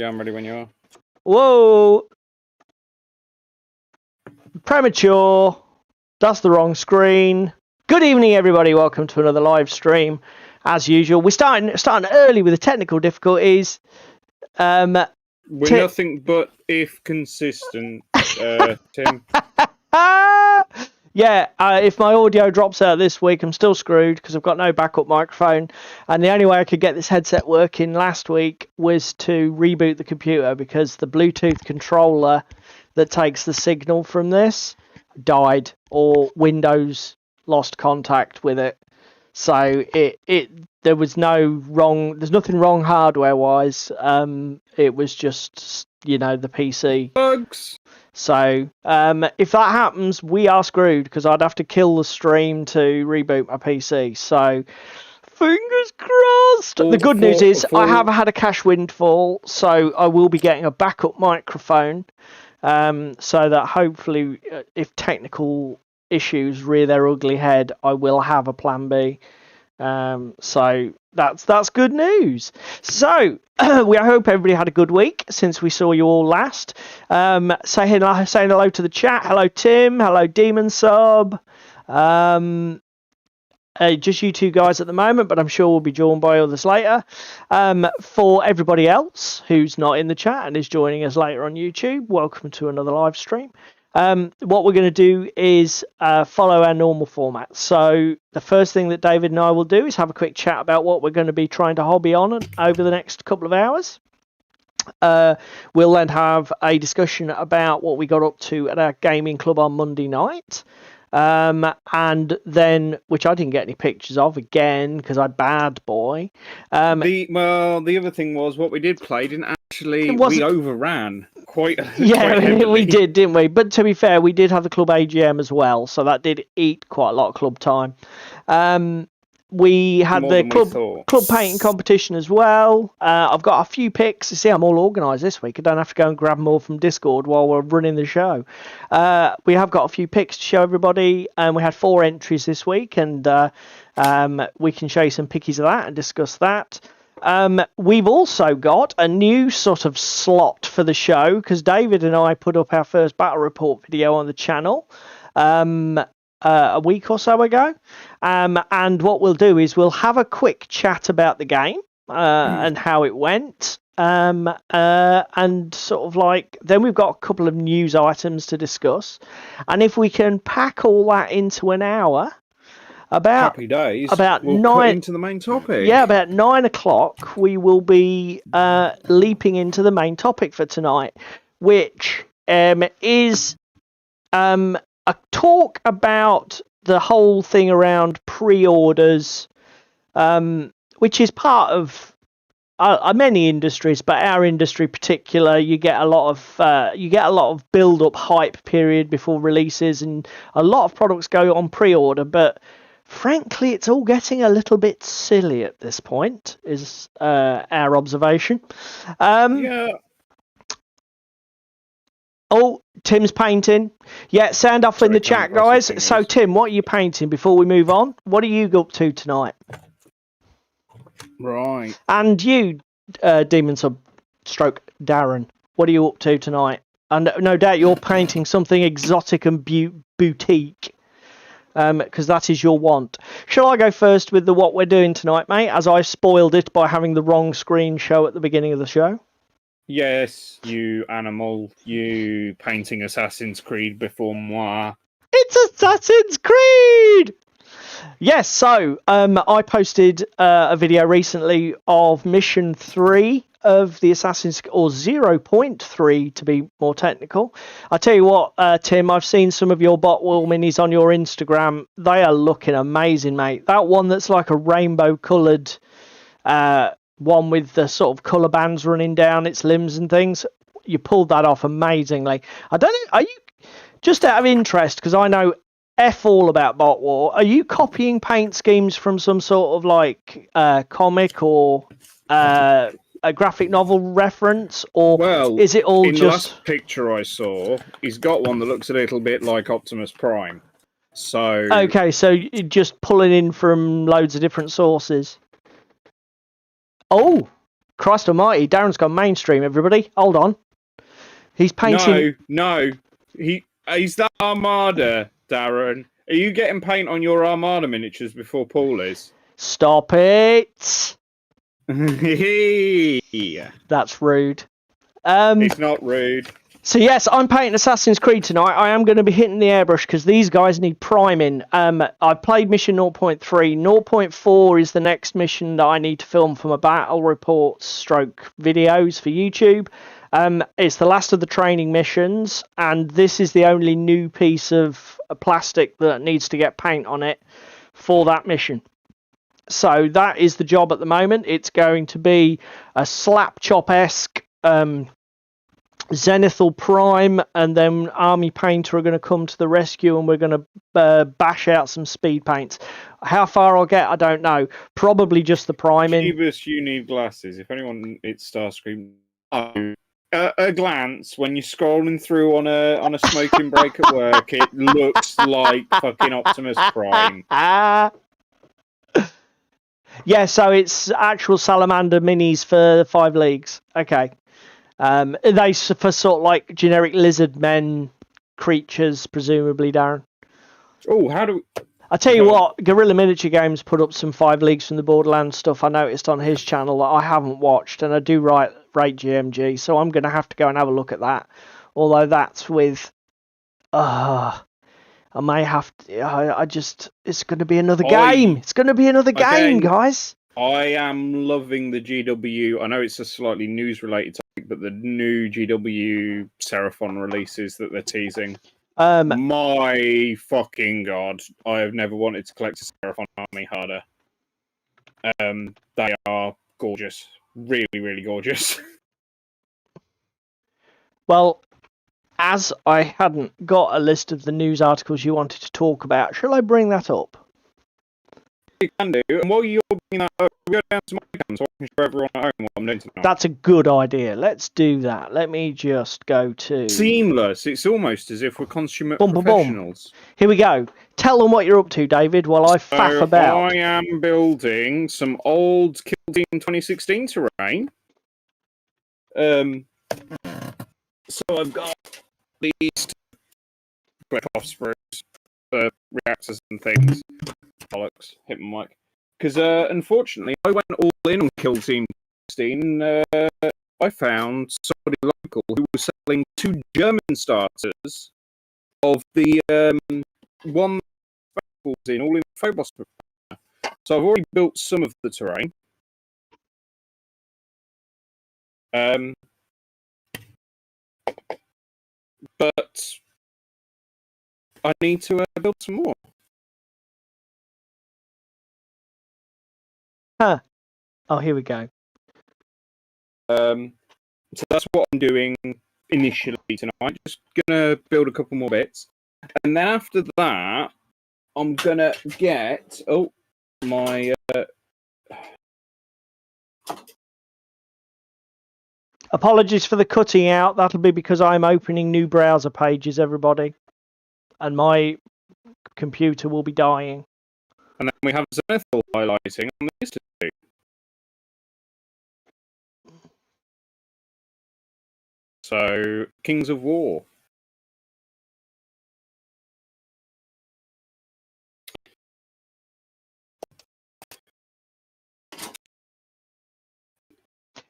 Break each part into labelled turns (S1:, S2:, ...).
S1: Yeah, I'm ready when you are.
S2: Whoa! Premature. That's the wrong screen. Good evening, everybody. Welcome to another live stream. As usual, we're starting early with the technical difficulties.
S1: We're nothing but if consistent, Tim.
S2: Yeah, if my audio drops out this week, I'm still screwed because I've got no backup microphone. And the only way I could get this headset working last week was to reboot the computer because the Bluetooth controller that takes the signal from this died, or Windows lost contact with it. So there was there's nothing wrong hardware wise. It was just, the PC.
S1: Bugs!
S2: So, if that happens, we are screwed because I'd have to kill the stream to reboot my PC. So, fingers crossed. The good news is I have had a cash windfall, so I will be getting a backup microphone, so that hopefully, if technical issues rear their ugly head, I will have a plan B. So that's good news. So we hope everybody had a good week since we saw you all last. Saying hello to the chat. Hello Tim. Hello Demon Sub. Just you two guys at the moment, but I'm sure we'll be joined by others later. For everybody else who's not in the chat and is joining us later on YouTube, welcome to another live stream. What we're going to do is follow our normal format. So the first thing that David and I will do is have a quick chat about what we're going to be trying to hobby on over the next couple of hours. We'll then have a discussion about what we got up to at our gaming club on Monday night. And then, which I didn't get any pictures of again because I bad boy.
S1: The other thing was what we did play didn't actually. We overran quite.
S2: Yeah,
S1: quite
S2: we did, didn't we? But to be fair, we did have the club AGM as well, so that did eat quite a lot of club time. We had the club painting competition as well. I've got a few picks. You see, I'm all organised this week. I don't have to go and grab more from Discord while we're running the show. We have got a few picks to show everybody, and we had 4 entries this week, and we can show you some pickies of that and discuss that. We've also got a new sort of slot for the show because David and I put up our first battle report video on the channel a week or so ago, and what we'll do is we'll have a quick chat about the game and how it went, and sort of like then we've got a couple of news items to discuss, and if we can pack all that into an hour,
S1: happy days.
S2: About
S1: we'll
S2: 9
S1: into the main topic.
S2: Yeah, about 9 o'clock we will be leaping into the main topic for tonight, which is a talk about the whole thing around pre-orders, which is part of many industries, but our industry particular, you get a lot of build-up hype period before releases, and a lot of products go on pre-order, but frankly, it's all getting a little bit silly at this point, is our observation.
S1: Yeah.
S2: Oh, Tim's painting. Yeah, sound off in the chat, guys. So, Tim, what are you painting before we move on? What are you up to tonight?
S1: Right.
S2: And you, Demon Sub Stroke Darren, what are you up to tonight? And no doubt you're painting something exotic and boutique. Because that is your want. Shall I go first with what we're doing tonight, mate, as I spoiled it by having the wrong screen show at the beginning of the show?
S1: Yes, you animal. You painting Assassin's Creed before moi.
S2: It's Assassin's Creed! Yes, so I posted a video recently of Mission 3 of the Assassin's, or 0.3 to be more technical. I tell you what, Tim, I've seen some of your botwall minis on your Instagram. They are looking amazing, mate. That one that's like a rainbow coloured one with the sort of colour bands running down its limbs and things, you pulled that off amazingly. I don't know, are you, just out of interest, because I know F all about bot war, are you copying paint schemes from some sort of like comic or a graphic novel reference, or is it all
S1: in
S2: just...
S1: the last picture I saw, he's got one that looks a little bit like Optimus Prime. So
S2: okay, so you're just pulling in from loads of different sources. Oh, Christ almighty, Darren's gone mainstream, everybody. Hold on. He's painting...
S1: No. He's that Armada, Darren. Are you getting paint on your Armada miniatures before Paul is?
S2: Stop it!
S1: Yeah.
S2: That's rude.
S1: It's not rude.
S2: So yes, I'm painting Assassin's Creed tonight. I am going to be hitting the airbrush because these guys need priming. I played mission 0.3. 0.4 is the next mission that I need to film for my battle reports stroke videos for YouTube. It's the last of the training missions, and this is the only new piece of plastic that needs to get paint on it for that mission. So that is the job at the moment. It's going to be a slap chop-esque Zenithal Prime, and then Army Painter are going to come to the rescue, and we're going to bash out some speed paints. How far I'll get, I don't know. Probably just the priming.
S1: Phoebus, you need glasses. If anyone, it's Starscream. A glance when you're scrolling through on a smoking break at work, it looks like fucking Optimus Prime.
S2: Yeah, so it's actual salamander minis for 5 leagues. Okay. They for sort of like generic lizard men creatures, presumably, Darren.
S1: Oh, how do we...
S2: I tell you what, Guerrilla Miniature Games put up some 5 leagues from the Borderlands stuff I noticed on his channel that I haven't watched, and I do rate GMG, so I'm going to have to go and have a look at that. Although that's with... I may have to... It's going to be another game. It's going to be another game, guys.
S1: I am loving the GW. I know it's a slightly news-related topic, but the new GW Seraphon releases that they're teasing. My fucking god. I have never wanted to collect a Seraphon army harder. They are gorgeous. Really, really gorgeous.
S2: Well, as I hadn't got a list of the news articles you wanted to talk about, shall I bring that up?
S1: You can do. And while you're bringing that up, we go down to my camp so I can show everyone at home what I'm doing tonight.
S2: That's a good idea. Let's do that. Let me just go to...
S1: Seamless. It's almost as if we're consummate professionals.
S2: Here we go. Tell them what you're up to, David, while I faff about.
S1: I am building some old Kill Team 2016 terrain. So I've got these clip-off sprues for reactors and things. Bollocks, hit my mic. Because unfortunately, I went all in on Kill Team 16. I found somebody local who was selling 2 German starters of the one in all in Phobos. So I've already built some of the terrain. But I need to build some more.
S2: Huh. Oh, here we go.
S1: So that's what I'm doing initially tonight. Just gonna build a couple more bits, and then after that, I'm gonna get my.
S2: Apologies for the cutting out. That'll be because I'm opening new browser pages, everybody, and my computer will be dying.
S1: And then we have Zenithal highlighting on this too. So, Kings of War.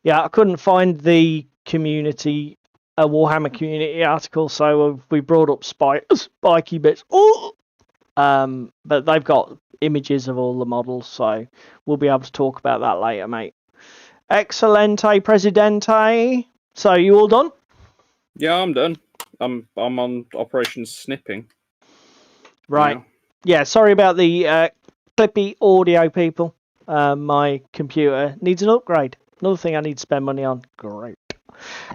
S2: Yeah, I couldn't find the community, Warhammer community article, so we brought up spiky bits. Oh! But they've got images of all the models, so we'll be able to talk about that later, mate. Excelente, Presidente. So, you all done?
S1: Yeah, I'm done. I'm on Operation Snipping.
S2: Right. Now. Yeah, sorry about the clippy audio, people. My computer needs an upgrade. Another thing I need to spend money on. Great.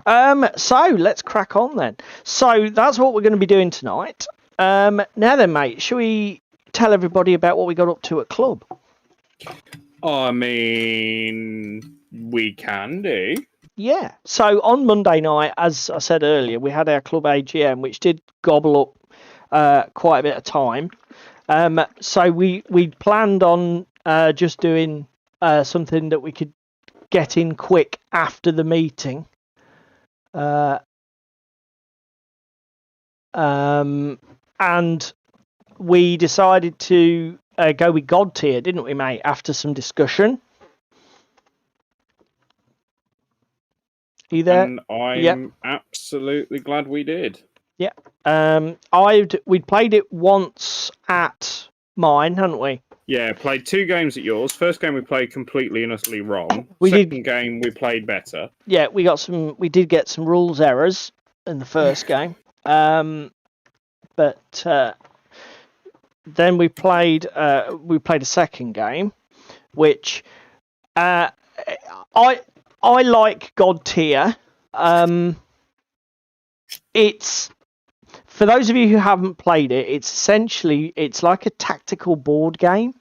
S2: So, let's crack on then. So, that's what we're going to be doing tonight. Now then, mate, shall we tell everybody about what we got up to at club?
S1: I mean, we can do.
S2: Yeah. So on Monday night, as I said earlier, we had our club AGM, which did gobble up quite a bit of time. So we planned on just doing something that we could get in quick after the meeting. And we decided to go with God tier, didn't we, mate? After some discussion. Are you there?
S1: And I'm absolutely glad we did.
S2: Yeah. We'd played it once at mine, hadn't we?
S1: Yeah, played 2 games at yours. First game we played completely and utterly wrong. Second game we played better.
S2: Yeah, we did get some rules errors in the first game. But then we played a second game, which I like God tier. It's, for those of you who haven't played it, it's like a tactical board game.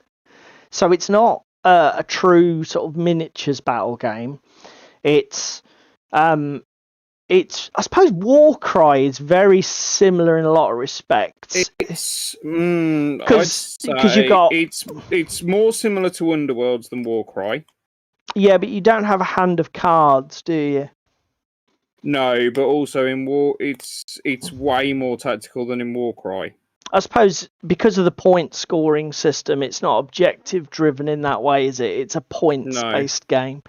S2: So it's not a true sort of miniatures battle game. It's I suppose Warcry is very similar in a lot of respects.
S1: Because
S2: you got
S1: it's more similar to Underworlds than Warcry.
S2: Yeah, but you don't have a hand of cards, do you?
S1: No, but also in it's way more tactical than in Warcry.
S2: I suppose because of the point scoring system, it's not objective driven in that way, is it? It's a points based game.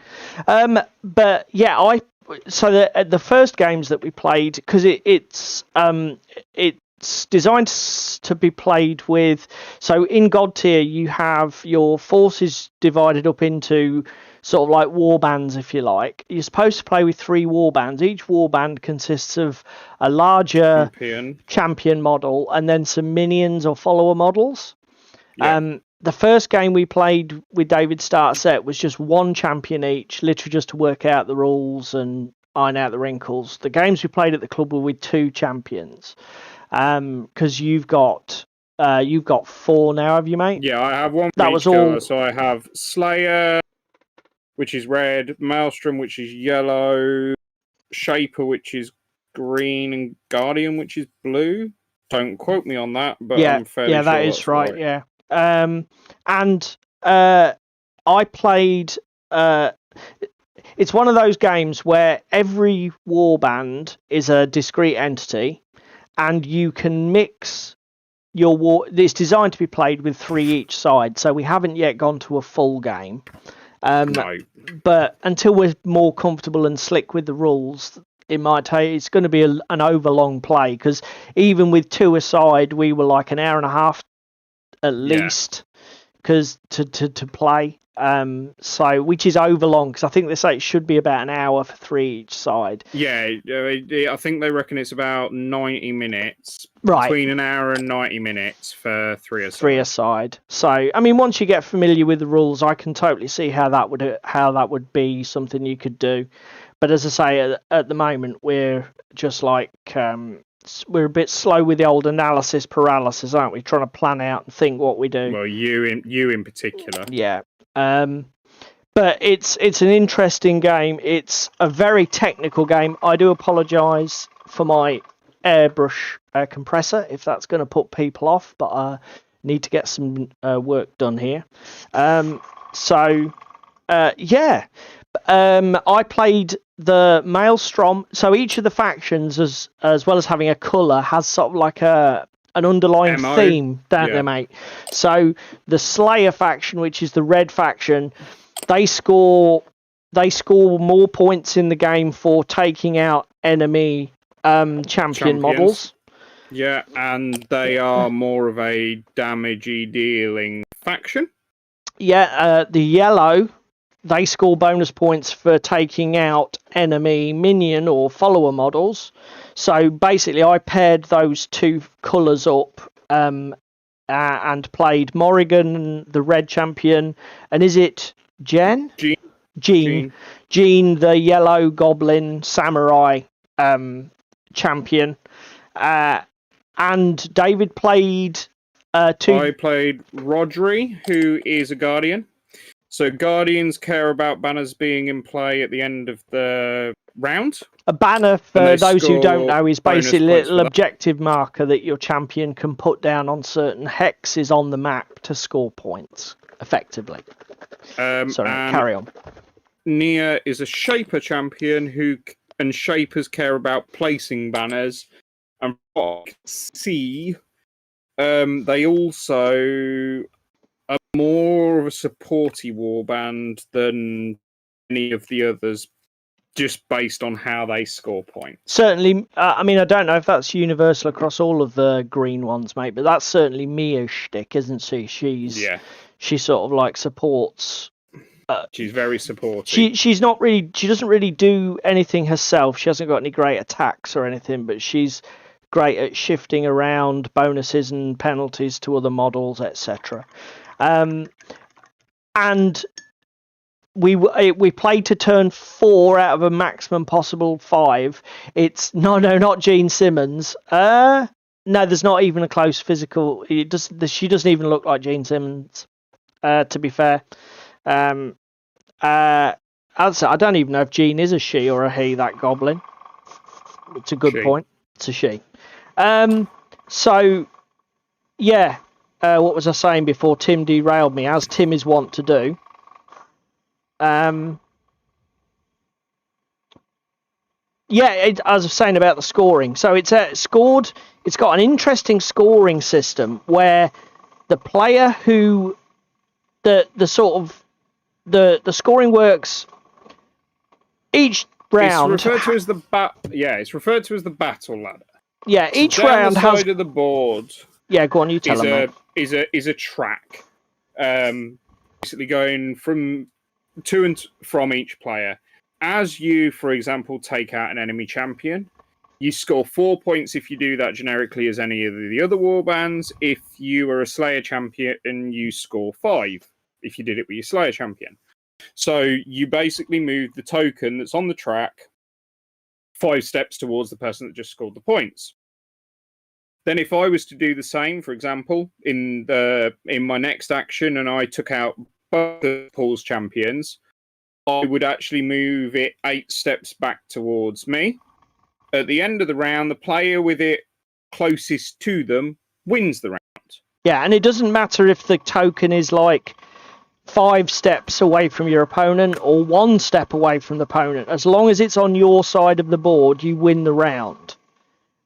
S2: But yeah, so the first games that we played, because it's designed to be played with. So in God tier, you have your forces divided up into sort of like war bands, if you like. You're supposed to play with 3 war bands. Each war band consists of a larger champion model and then some minions or follower models. Yeah. The first game we played with David Starter set was just 1 champion each, literally just to work out the rules and iron out the wrinkles. The games we played at the club were with 2 champions. Because you've got 4 now, have you, mate?
S1: Yeah, I have 1
S2: that
S1: for
S2: was
S1: each
S2: all
S1: color. So I have Slayer, which is red, Maelstrom, which is yellow, Shaper, which is green, and Guardian, which is blue. Don't quote me on that, but I'm fairly sure
S2: that is
S1: that's
S2: right. Yeah. And I played. It's one of those games where every warband is a discrete entity, and you can mix your war. It's designed to be played with 3 each side, so we haven't yet gone to a full game.
S1: No.
S2: But until we're more comfortable and slick with the rules, it's going to be an overlong play, because even with 2 aside, we were like an hour and a half at least, because to play. So which is overlong, because I think they say it should be about an hour for 3 each side.
S1: Yeah, I think they reckon it's about 90 minutes.
S2: Right.
S1: Between an hour and 90 minutes for 3 aside.
S2: 3 aside. So, I mean, once you get familiar with the rules, I can totally see how that would be something you could do. But as I say, at the moment, we're just like, we're a bit slow with the old analysis paralysis, aren't we? Trying to plan out and think what we do.
S1: Well, you in particular.
S2: Yeah. But it's an interesting game. It's a very technical game. I do apologise for my airbrush compressor if that's going to put people off, but I need to get some work done here. I played the Maelstrom. So each of the factions, as well as having a colour, has sort of like an underlying theme, don't they, mate? So the Slayer faction, which is the red faction, they score more points in the game for taking out enemy champion models.
S1: Yeah, and they are more of a damagey dealing faction.
S2: Yeah, the yellow, they score bonus points for taking out enemy minion or follower models. So basically, I paired those 2 colours up and played Morrigan, the red champion, and is it Jean, the yellow goblin samurai champion. And David played 2.
S1: I played Rodri, who is a guardian. So guardians care about banners being in play at the end of the round.
S2: A banner, for those who don't know, is basically a little objective marker that your champion can put down on certain hexes on the map to score points, effectively. Sorry, carry on.
S1: Nia is a Shaper champion and Shapers care about placing banners. And from what I can see, they also are more of a supporty warband than any of the others, just based on how they score points.
S2: Certainly, I mean, I don't know if that's universal across all of the green ones, mate, but that's certainly Mia's shtick, isn't she? She sort of like supports.
S1: She's very supportive.
S2: She's not really. She doesn't really do anything herself. She hasn't got any great attacks or anything, but she's great at shifting around bonuses and penalties to other models, etc. And we played to turn 4 out of a maximum possible 5. It's not Gene Simmons. No, there's not even a close physical. She doesn't even look like Gene Simmons. To be fair, I don't even know if Gene is a she or a he. That goblin. It's a good point. It's a she. So yeah. What was I saying before Tim derailed me, as Tim is wont to do? As I was saying about the scoring. So it's scored. It's got an interesting scoring system where the player who the scoring works each round.
S1: It's referred to as it's referred to as the battle ladder.
S2: Yeah, each
S1: down
S2: round
S1: the
S2: has.
S1: Side of the board.
S2: Yeah, go on. You tell them.
S1: Is a track, basically going to and from each player. As you, for example, take out an enemy champion, you score 4 points if you do that generically as any of the other warbands. If you are a Slayer champion, you score 5 if you did it with your Slayer champion. So you basically move the token that's on the track 5 steps towards the person that just scored the points. Then if I was to do the same, for example, in my next action, and I took out both of Paul's champions, I would actually move it 8 steps back towards me. At the end of the round, the player with it closest to them wins the round.
S2: Yeah, and it doesn't matter if the token is like 5 steps away from your opponent or 1 step away from the opponent. As long as it's on your side of the board, you win the round.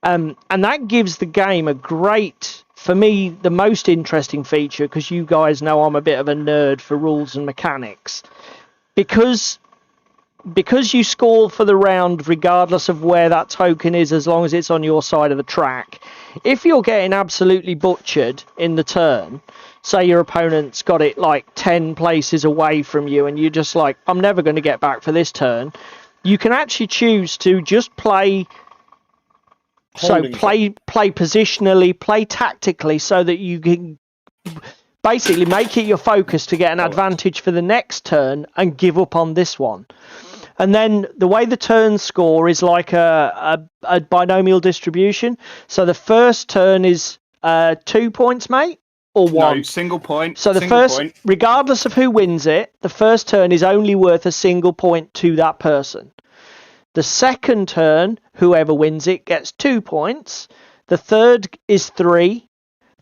S2: And that gives the game a great, for me, the most interesting feature, because you guys know I'm a bit of a nerd for rules and mechanics. Because you score for the round regardless of where that token is, as long as it's on your side of the track, if you're getting absolutely butchered in the turn, say your opponent's got it like 10 places away from you and you're just like, I'm never going to get back for this turn, you can actually choose to just play positionally, play tactically, so that you can basically make it your focus to get an advantage for the next turn and give up on this one. And then the way the turns score is like a binomial distribution. So the first turn is 2 points, mate, or 1?
S1: No, single point.
S2: So the first point, regardless of who wins it, the first turn is only worth a single point to that person. The second turn, whoever wins it gets 2 points. The third is 3.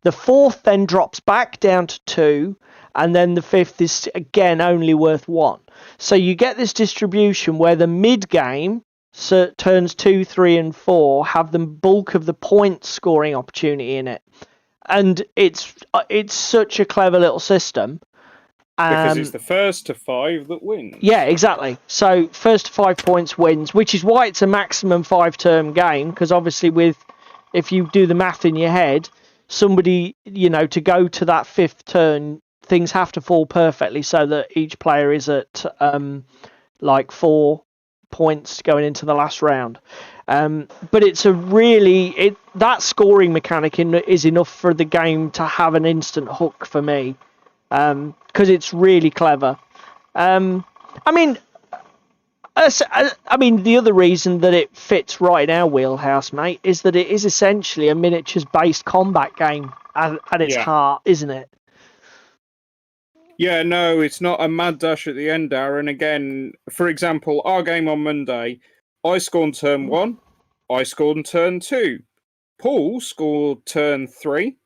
S2: The fourth then drops back down to 2. And then the fifth is, again, only worth 1. So you get this distribution where the mid-game, so turns 2, 3, and 4, have the bulk of the point scoring opportunity in it. And it's such a clever little system.
S1: Because it's the first to 5 that wins.
S2: Yeah, exactly. So first to 5 points wins, which is why it's a maximum 5-turn game. Because obviously, if you do the math in your head, somebody, to go to that 5th turn, things have to fall perfectly so that each player is at 4 points going into the last round. But it's that scoring mechanic is enough for the game to have an instant hook for me. Because it's really clever. The other reason that it fits right in our wheelhouse, mate, is that it is essentially a miniatures-based combat game at its heart, isn't it?
S1: Yeah, no, it's not a mad dash at the end, Darren. Again, for example, our game on Monday, I scored on turn 1, I scored on turn 2. Paul scored turn 3.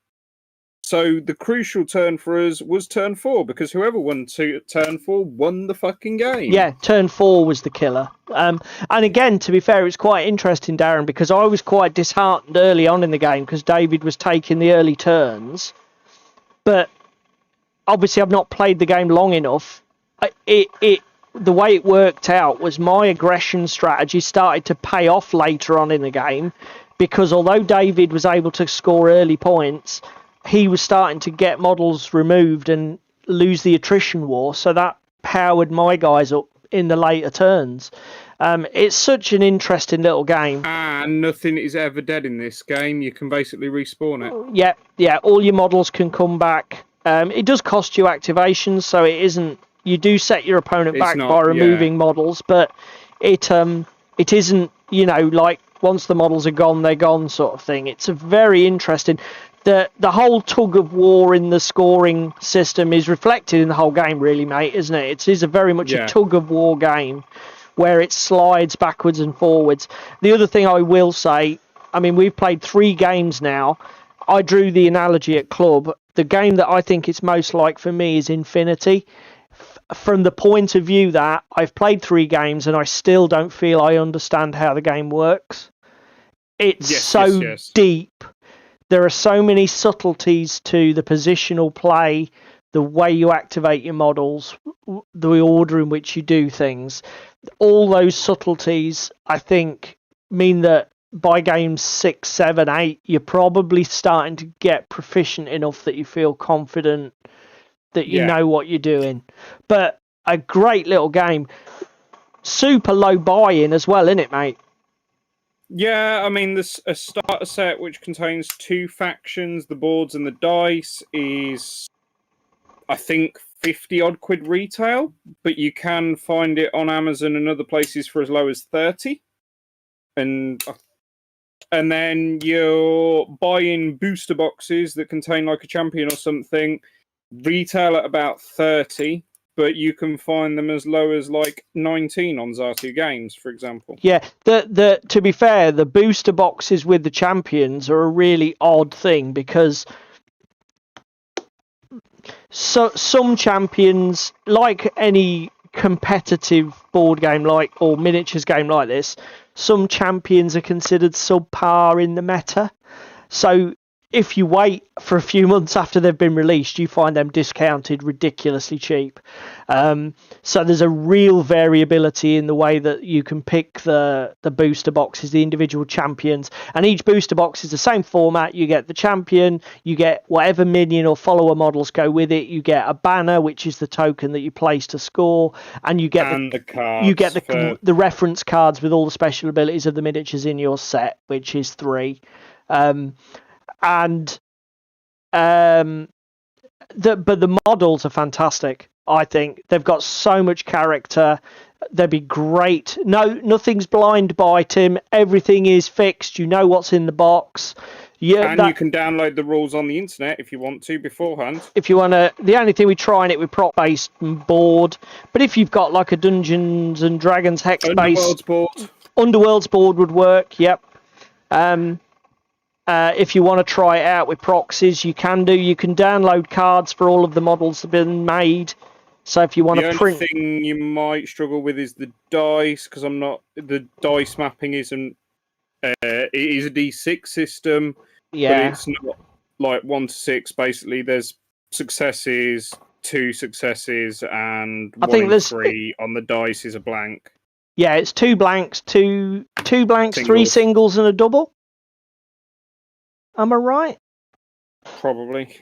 S1: So So the crucial turn for us was turn 4, because whoever won turn 4 won the fucking game.
S2: Yeah, turn 4 was the killer. And again, to be fair, it's quite interesting, Darren, because I was quite disheartened early on in the game because David was taking the early turns. But obviously I've not played the game long enough. The way it worked out was my aggression strategy started to pay off later on in the game, because although David was able to score early points, he was starting to get models removed and lose the attrition war, so that powered my guys up in the later turns. It's such an interesting little game.
S1: And nothing is ever dead in this game. You can basically respawn it.
S2: Yeah, all your models can come back. It does cost you activations, so it isn't. You do set your opponent back by removing models, but it isn't, like once the models are gone, they're gone sort of thing. It's a very interesting. The whole tug of war in the scoring system is reflected in the whole game, really, mate, isn't it? It is a very much a tug of war game where it slides backwards and forwards. The other thing I will say, I mean, we've played 3 games now. I drew the analogy at club. The game that I think it's most like for me is Infinity. From the point of view that I've played 3 games and I still don't feel I understand how the game works. It's so deep. There are so many subtleties to the positional play, the way you activate your models, the order in which you do things. All those subtleties, I think, mean that by games 6, 7, 8, you're probably starting to get proficient enough that you feel confident that you know what you're doing. But a great little game. Super low buy-in as well, isn't it, mate?
S1: Yeah, I mean, there's a starter set which contains 2 factions, the boards and the dice, is, I think, 50-odd quid retail, but you can find it on Amazon and other places for as low as 30. And then you're buying booster boxes that contain like a champion or something, retail at about 30, but you can find them as low as like 19 on Zartu Games, for example.
S2: Yeah, to be fair, the booster boxes with the champions are a really odd thing, because some champions, like any competitive board game or miniatures game like this, some champions are considered subpar in the meta. So if you wait for a few months after they've been released, you find them discounted ridiculously cheap. So there's a real variability in the way that you can pick the booster boxes, the individual champions. And each booster box is the same format. You get the champion, you get whatever minion or follower models go with it. You get a banner, which is the token that you place to score, and you get
S1: the cards.
S2: You get the reference cards with all the special abilities of the miniatures in your set, which is 3. But the models are fantastic. I think they've got so much character. They'd be great. No, nothing's blind buy, Tim. Everything is fixed. You know what's in the box.
S1: Yeah, and you can download the rules on the internet if you want to beforehand.
S2: If you want to, the only thing we try in it with prop-based board. But if you've got like a Dungeons and Dragons hex-based Underworlds board would work. Yep. If you want to try it out with proxies, you can do. You can download cards for all of the models that have been made. So if you want to print,
S1: the only thing you might struggle with is the dice, because the dice mapping isn't. It is a D6 system, but it's not like 1 to 6. Basically, there's successes, 2 successes, and I think there's 3 on the dice is a blank.
S2: Yeah, it's 2 blanks, two blanks, singles. 3 singles, and a double. Am I right?
S1: Probably.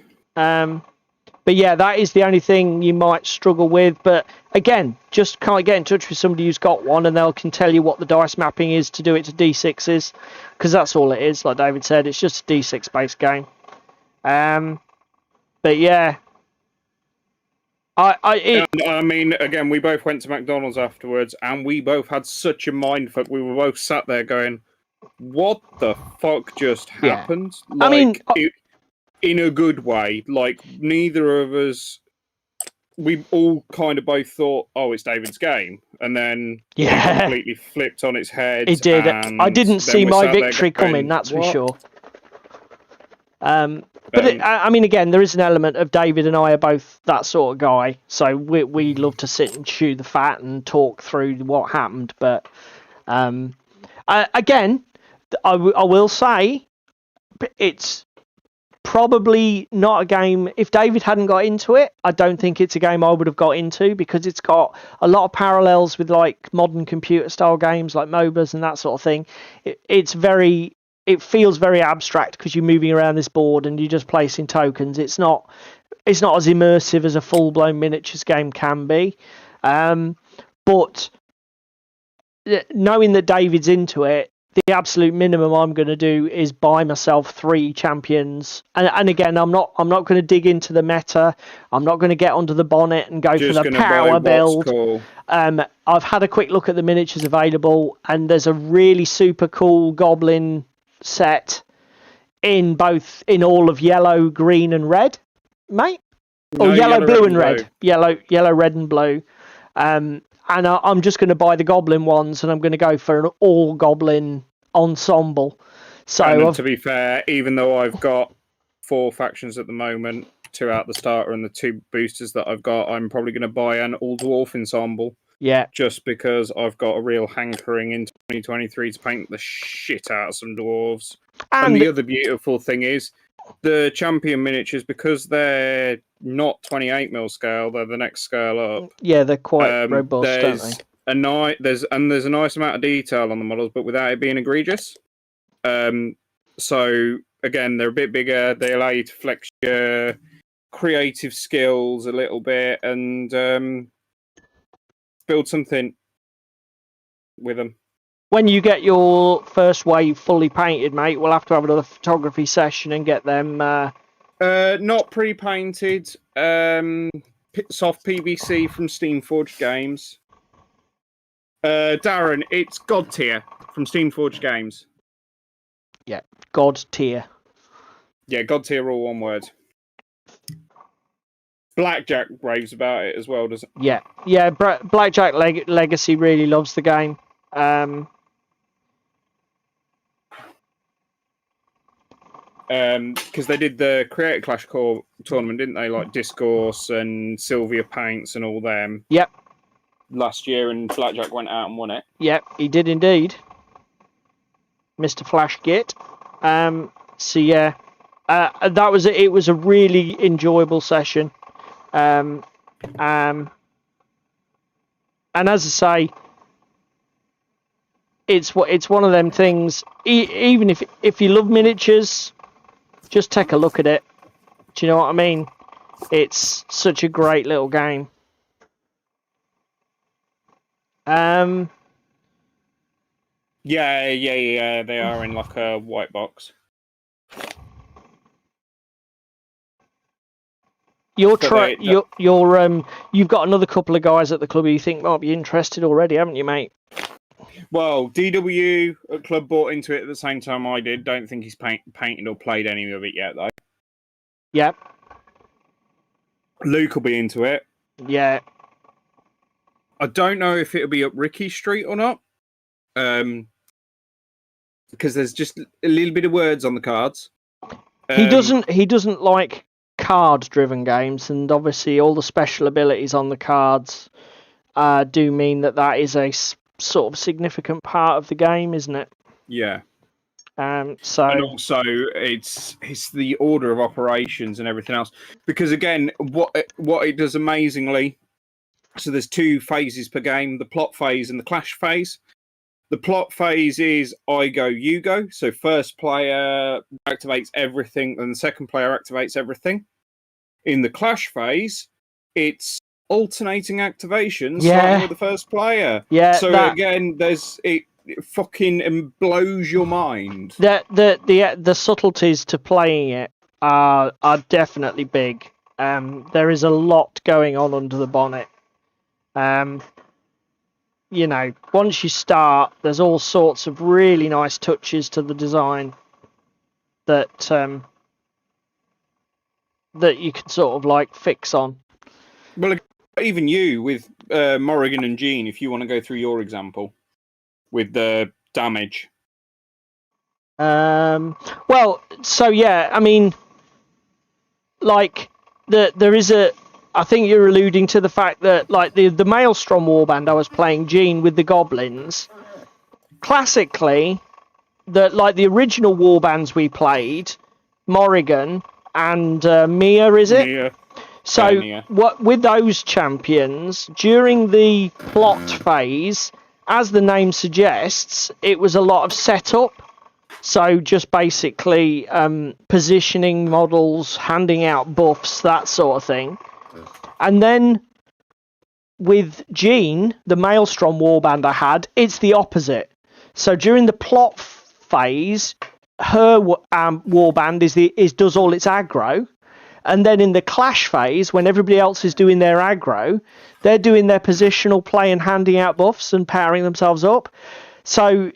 S2: But yeah, that is the only thing you might struggle with. But again, just kind of get in touch with somebody who's got one, and they can tell you what the dice mapping is to do it to D6s, because that's all it is. Like David said, it's just a D6 based game. But yeah,
S1: I mean, again, we both went to McDonald's afterwards, and we both had such a mindfuck. We were both sat there going, "What the fuck just happened?"
S2: I mean,
S1: in a good way. Like, neither of us, we all kind of both thought, "Oh, it's David's game," and then it completely flipped on its head.
S2: It did. I didn't see my victory coming. That's for sure. I mean, again, there is an element of David and I are both that sort of guy, so we love to sit and chew the fat and talk through what happened. But again, I will say it's probably not a game. If David hadn't got into it, I don't think it's a game I would have got into, because it's got a lot of parallels with like modern computer style games like MOBAs and that sort of thing. It feels very abstract because you're moving around this board and you're just placing tokens. It's not as immersive as a full blown miniatures game can be. But knowing that David's into it, the absolute minimum I'm going to do is buy myself 3 champions. And again, I'm not going to dig into the meta. I'm not going to get under the bonnet and go for the power build. Cool. I've had a quick look at the miniatures available, and there's a really super cool goblin set in all of yellow, green, and red, mate. Or yellow, blue, and red. Yellow, red, and blue. And I'm just going to buy the goblin ones, and I'm going to go for an all goblin ensemble. So
S1: to be fair, even though I've got 4 factions at the moment, 2 out the starter and the 2 boosters that I've got, I'm probably going to buy an all dwarf ensemble.
S2: Yeah.
S1: Just because I've got a real hankering in 2023 to paint the shit out of some dwarves. And the other beautiful thing is, the champion miniatures, because they're not 28mm scale, they're the next scale up.
S2: Yeah, they're quite robust, aren't they?
S1: There's a nice amount of detail on the models, but without it being egregious. So again, they're a bit bigger. They allow you to flex your creative skills a little bit and build something with them.
S2: When you get your first wave fully painted, mate, we'll have to have another photography session and get them.
S1: Not pre-painted. Soft PVC from Steamforged Games. Darren, it's God tier from Steamforged Games.
S2: Yeah, God tier.
S1: Yeah, God tier, all one word. Blackjack raves about it as well, doesn't it?
S2: Yeah. Blackjack Legacy really loves the game.
S1: Because they did the Creator Clash Core tournament, didn't they? Like Discourse and Sylvia Paints and all them.
S2: Yep.
S1: Last year, and Blackjack went out and won it.
S2: Yep, he did indeed. Mr. Flash Git. So yeah, that was it. Was a really enjoyable session. And as I say, it's one of them things. Even if you love miniatures, just take a look at it. Do you know what I mean? It's such a great little game.
S1: Yeah, they are in like a white box.
S2: You've got another couple of guys at the club who you think might be interested already, haven't you, mate?
S1: Well, DW at club bought into it at the same time I did. Don't think he's painted or played any of it yet, though.
S2: Yep.
S1: Luke will be into it.
S2: Yeah.
S1: I don't know if it'll be up Ricky Street or not. Because there's just a little bit of words on the cards.
S2: He doesn't like card-driven games, and obviously all the special abilities on the cards do mean that is a sort of significant part of the game, isn't it?
S1: Yeah.
S2: And
S1: also it's the order of operations and everything else. Because again, what it does amazingly. So there's 2 phases per game: the plot phase and the clash phase. The plot phase is I go, you go. So first player activates everything, and the second player activates everything. In the clash phase, it's alternating activations starting with the first player.
S2: Yeah.
S1: So again, it fucking blows your mind.
S2: The subtleties to playing it are definitely big. There is a lot going on under the bonnet. You know, once you start, there's all sorts of really nice touches to the design that you can sort of like fix on.
S1: Well, even you with Morrigan and Jean, if you want to go through your example with the damage.
S2: Well, so yeah, I mean, like there is a. I think you're alluding to the fact that like the Maelstrom warband I was playing, Gene, with the goblins. Classically, that like the original warbands we played, Morrigan and Mia, is it?
S1: Mia.
S2: So
S1: Mia.
S2: what with those champions during the plot phase, as the name suggests, it was a lot of setup. So just basically positioning models, handing out buffs, that sort of thing. And then with Jean, the Maelstrom warband I had, it's the opposite. So during the plot phase, her warband does all its aggro, and then in the clash phase, when everybody else is doing their aggro, they're doing their positional play and handing out buffs and powering themselves up. So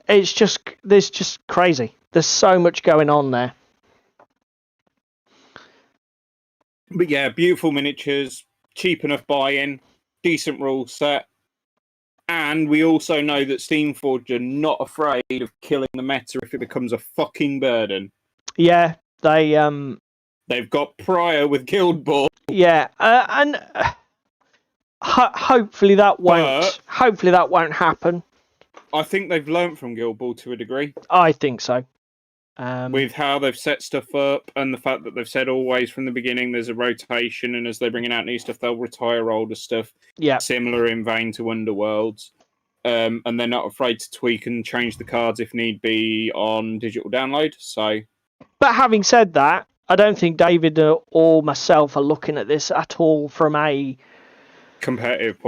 S2: there's just crazy. There's so much going on there.
S1: But yeah, beautiful miniatures, cheap enough buy-in, decent rule set. And we also know that Steamforged are not afraid of killing the meta if it becomes a fucking burden.
S2: Yeah,
S1: they've got prior with Guild Ball.
S2: Yeah, and hopefully that won't happen.
S1: I think they've learnt from Guild Ball to a degree.
S2: I think so.
S1: With how they've set stuff up and the fact that they've said always from the beginning there's a rotation, and as they're bringing out new stuff, they'll retire older stuff.
S2: Yeah.
S1: Similar in vein to Underworlds. And they're not afraid to tweak and change the cards if need be on digital download. So,
S2: but having said that, I don't think David or myself are looking at this at all from a
S1: competitive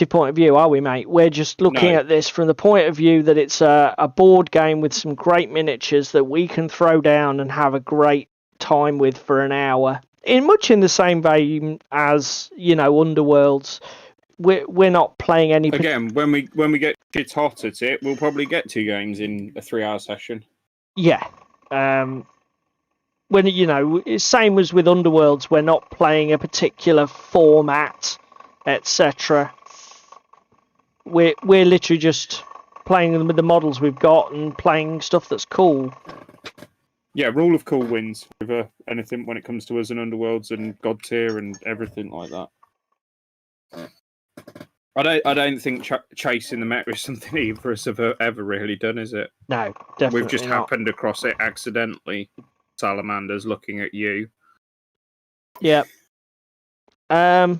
S1: point
S2: of view, are we, mate? We're just looking at this from the point of view that it's a board game with some great miniatures that we can throw down and have a great time with for an hour. Much in the same vein as, Underworlds. We're not playing any.
S1: Again, when we get shit hot at it, we'll probably get 2 games in a 3-hour session.
S2: Yeah. When same as with Underworlds, we're not playing a particular format, etc. We're literally just playing them with the models we've got and playing stuff that's cool.
S1: Yeah, rule of cool wins over anything when it comes to us and Underworlds and God Tier and everything like that. I don't think chasing the meta is something either of us have ever really done, is it?
S2: No, definitely
S1: We've just happened across it accidentally. Salamander's looking at you.
S2: Yeah. I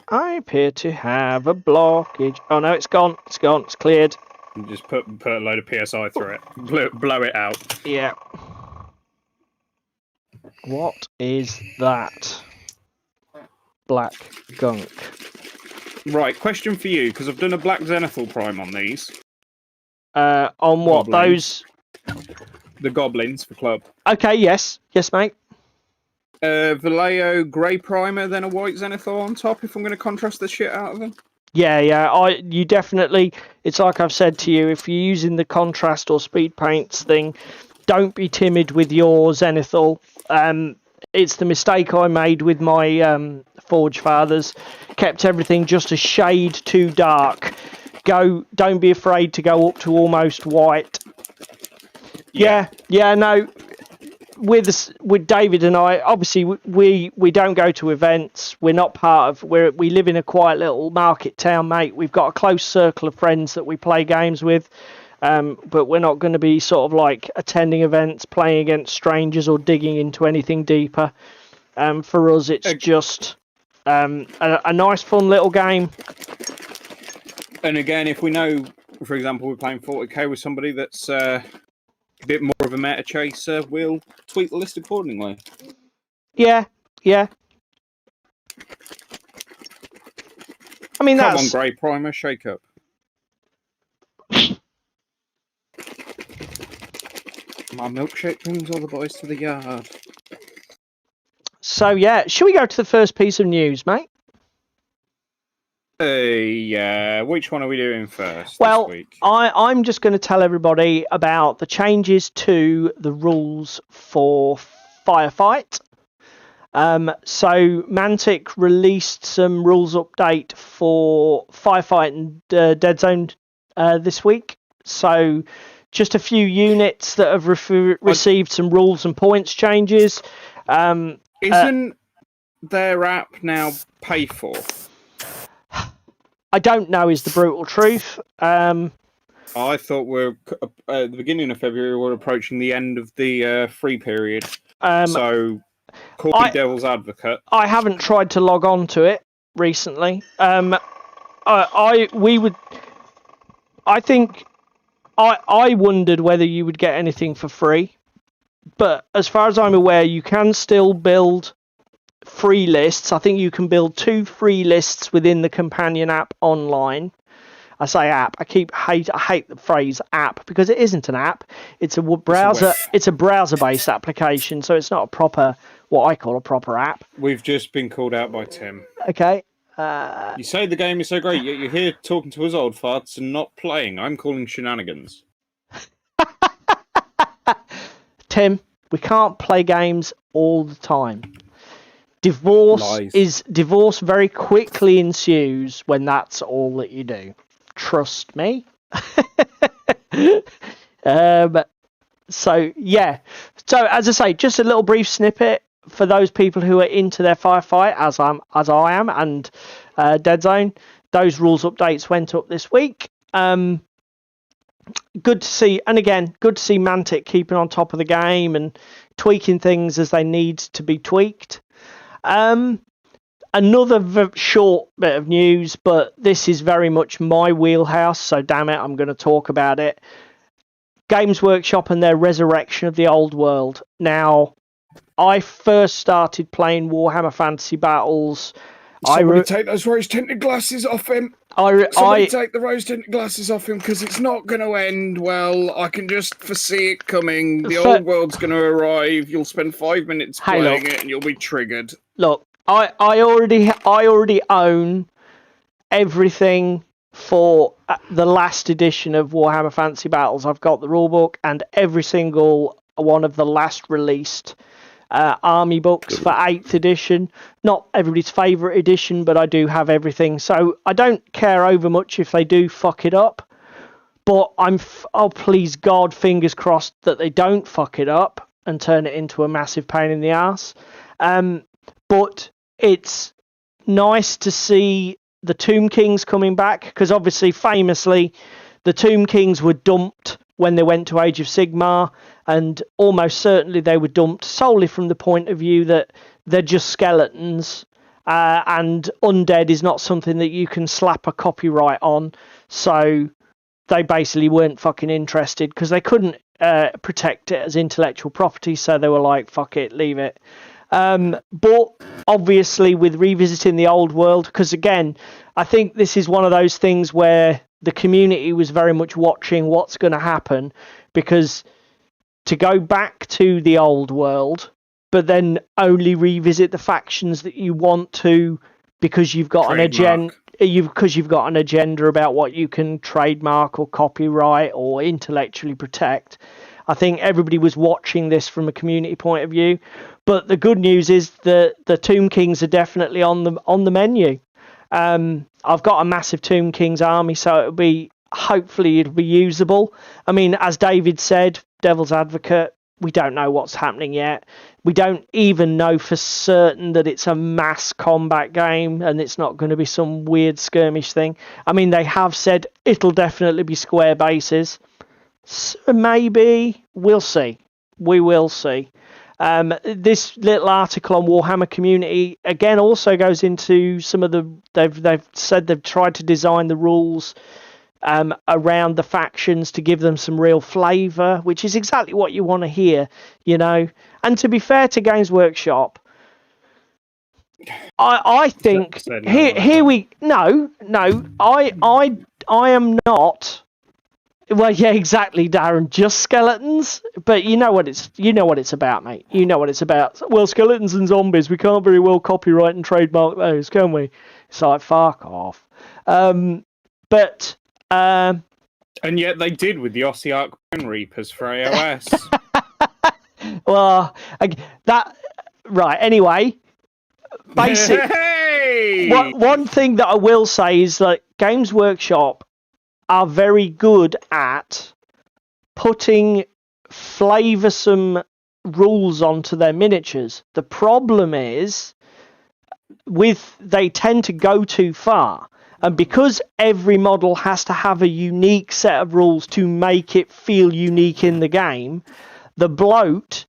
S2: appear to have a blockage. Oh no, it's gone. It's gone. It's cleared.
S1: And just put a load of PSI through it. Blow it out.
S2: Yeah. What is that? Black gunk.
S1: Right, question for you, because I've done a Black Zenithal Prime on these.
S2: On what?
S1: Goblins. The Goblins for club.
S2: Okay, yes. Yes, mate.
S1: Vallejo Grey Primer, then a White Zenithal on top, if I'm going to contrast the shit out of them.
S2: Yeah. You definitely... It's like I've said to you, if you're using the contrast or speed paints thing, don't be timid with your Zenithal. It's the mistake I made with my Forge Fathers. Kept everything just a shade too dark. Don't be afraid to go up to almost white. Yeah, no. With David and I, obviously we don't go to events. We're not part of. We live in a quiet little market town, mate. We've got a close circle of friends that we play games with. But we're not going to be sort of like attending events, playing against strangers, or digging into anything deeper. For us, it's just a nice, fun little game.
S1: And again, if we know, for example, we're playing 40k with somebody that's a bit more of a meta chaser, we'll tweak the list accordingly.
S2: Yeah. I mean,
S1: Come on, Grey Primer, shake up. My milkshake brings all the boys to the yard.
S2: So, yeah. Should we go to the first piece of news, mate?
S1: Yeah. Which one are we doing first
S2: this
S1: week?
S2: I'm just going to tell everybody about the changes to the rules for Firefight. So, Mantic released some rules update for Firefight and Dead Zone this week. So, just a few units that have received some rules and points changes.
S1: Isn't their app now pay for?
S2: I don't know is the brutal truth.
S1: I thought we're at the beginning of February. We're approaching the end of the free period. So, call me devil's advocate.
S2: I haven't tried to log on to it recently. I wondered whether you would get anything for free, but as far as I'm aware, you can still build free lists. I think you can build 2 free lists within the companion app online. I say app. I hate the phrase app because it isn't an app. It's a browser. It's a browser-based application, so it's not a proper, what I call a proper app.
S1: We've just been called out by Tim.
S2: Okay.
S1: You say the game is so great, yet you're here talking to us old farts and not playing. I'm calling shenanigans.
S2: Tim, we can't play games all the time. Divorce very quickly ensues when that's all that you do. Trust me. So yeah. So as I say, just a little brief snippet for those people who are into their firefight, as I am, and Dead Zone. Those rules updates went up this week. Good to see, and again, good to see Mantic keeping on top of the game and tweaking things as they need to be tweaked. Another short bit of news, but this is very much my wheelhouse, so damn it, I'm going to talk about it. Games Workshop and their resurrection of the old world. Now, I first started playing Warhammer Fantasy Battles.
S1: Somebody take those rose-tinted glasses off him. Somebody take the rose-tinted glasses off him, because it's not going to end well. I can just foresee it coming. The old world's going to arrive. You'll spend 5 minutes playing it, and you'll be triggered.
S2: Look, I already own everything for the last edition of Warhammer Fantasy Battles. I've got the rulebook and every single one of the last released army books for 8th edition. Not everybody's favourite edition, but I do have everything. So I don't care over much if they do fuck it up. But please God, fingers crossed that they don't fuck it up and turn it into a massive pain in the arse. But it's nice to see the Tomb Kings coming back, because obviously, famously, the Tomb Kings were dumped when they went to Age of Sigmar, and almost certainly they were dumped solely from the point of view that they're just skeletons, and undead is not something that you can slap a copyright on, so they basically weren't fucking interested, because they couldn't protect it as intellectual property, so they were like, fuck it, leave it. But obviously with revisiting the old world, because again, I think this is one of those things where the community was very much watching what's going to happen, because to go back to the old world, but then only revisit the factions that you want to, because you've got an agenda. Because you've got an agenda about what you can trademark or copyright or intellectually protect. I think everybody was watching this from a community point of view. But the good news is that the Tomb Kings are definitely on the menu. I've got a massive Tomb Kings army, so hopefully it'll be usable. I mean, as David said, devil's advocate, we don't know what's happening yet. We don't even know for certain that it's a mass combat game and it's not going to be some weird skirmish thing. I mean, they have said it'll definitely be square bases. So maybe. We'll see. We will see. This little article on Warhammer Community again also goes into some of the. They've said they've tried to design the rules around the factions to give them some real flavour, which is exactly what you want to hear, you know. And to be fair to Games Workshop, I think I am not. Well, yeah, exactly, Darren. Just skeletons, but you know what it's about, mate. You know what it's about. Well, skeletons and zombies, we can't very well copyright and trademark those, can we? It's like, fuck off. And
S1: yet they did with the Ossiarch Grim Reapers for AOS.
S2: Well, right. Anyway, one thing that I will say is that Games Workshop are very good at putting flavoursome rules onto their miniatures. The problem is they tend to go too far. And because every model has to have a unique set of rules to make it feel unique in the game, the bloat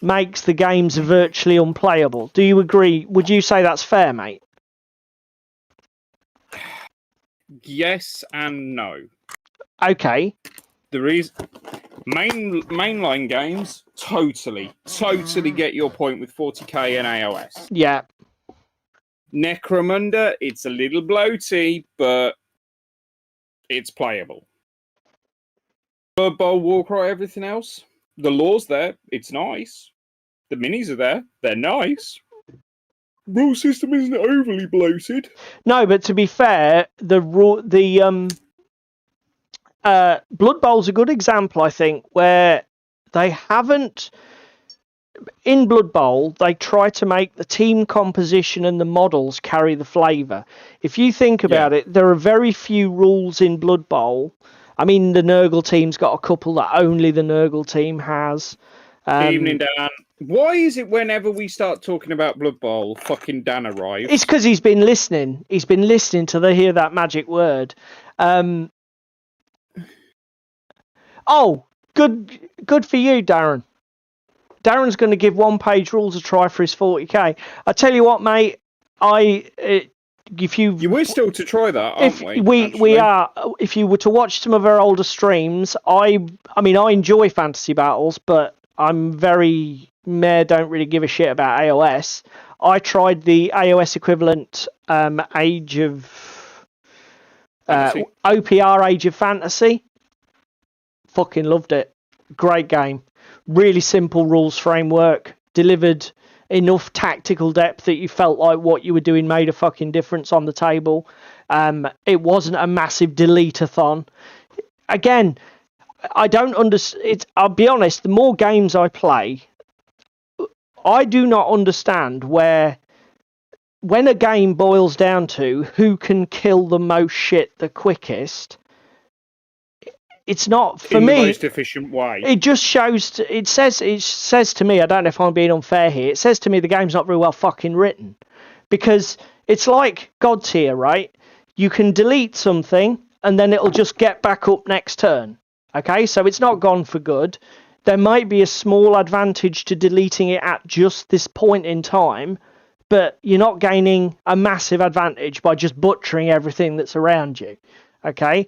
S2: makes the games virtually unplayable. Do you agree? Would you say that's fair, mate?
S1: Yes and no.
S2: Okay.
S1: The reason mainline games totally get your point with 40k and AOS.
S2: Yeah.
S1: Necromunda, it's a little bloaty, but it's playable. Blood Bowl, Warcry, everything else, the lore's there, it's nice. The minis are there, they're nice. Rule system isn't overly bloated.
S2: No, but to be fair, Blood Bowl's a good example, I think, where they haven't. In Blood Bowl, they try to make the team composition and the models carry the flavour. If you think about it, there are very few rules in Blood Bowl. I mean, the Nurgle team's got a couple that only the Nurgle team has.
S1: Evening, Dan. Why is it whenever we start talking about Blood Bowl, fucking Dan arrives?
S2: It's because he's been listening. He's been listening till they hear that magic word. Oh, good for you, Darren. Darren's going to give one-page rules a try for his 40k. I tell you what, mate.
S1: We're still to try that, aren't we?
S2: We are. If you were to watch some of our older streams, I mean, I enjoy fantasy battles, but I'm very don't really give a shit about AOS. I tried the AOS equivalent, Age of OPR Age of Fantasy. Fucking loved it. Great game. Really simple rules framework. Delivered enough tactical depth that you felt like what you were doing made a fucking difference on the table. It wasn't a massive delete-a-thon. Again, I don't understand. I'll be honest, the more games I play, I do not understand when a game boils down to who can kill the most shit the quickest. It's not for me. In
S1: the most efficient way.
S2: It just shows. It says to me. I don't know if I'm being unfair here. It says to me the game's not very well fucking written, because it's like God tier, right? You can delete something and then it'll just get back up next turn. Okay, so it's not gone for good. There might be a small advantage to deleting it at just this point in time, but you're not gaining a massive advantage by just butchering everything that's around you. Okay.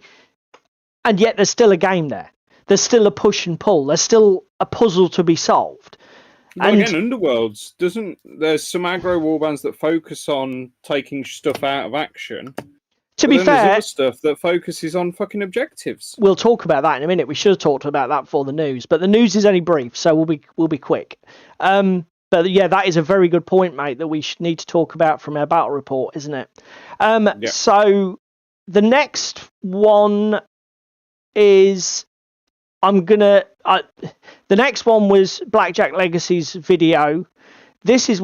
S2: And yet there's still a game there. There's still a push and pull. There's still a puzzle to be solved.
S1: But again, Underworlds, there's some aggro warbands that focus on taking stuff out of action.
S2: To be fair,
S1: there's other stuff that focuses on fucking objectives.
S2: We'll talk about that in a minute. We should have talked about that before the news, but the news is only brief, so we'll be quick. But yeah, that is a very good point, mate, that we need to talk about from our battle report, isn't it? So the next one is the next one was Blackjack Legacy's video. This is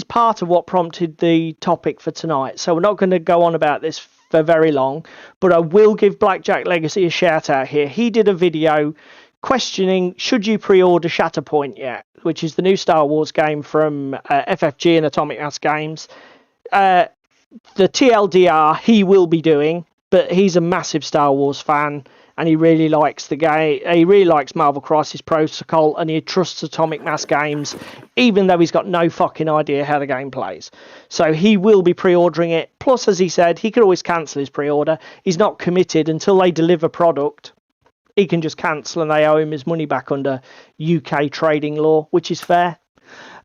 S2: part of what prompted the topic for tonight. So we're not going to go on about this for very long, but I will give Blackjack Legacy a shout out here. He did a video questioning, should you pre-order Shatterpoint yet, which is the new Star Wars game from FFG and Atomic Mass Games. The TLDR he will be doing, but he's a massive Star Wars fan and he really likes the game. He really likes Marvel Crisis Protocol and he trusts Atomic Mass Games, even though he's got no fucking idea how the game plays. So he will be pre-ordering it. Plus, as he said, he could always cancel his pre-order. He's not committed until they deliver product. He can just cancel and they owe him his money back under UK trading law, which is fair.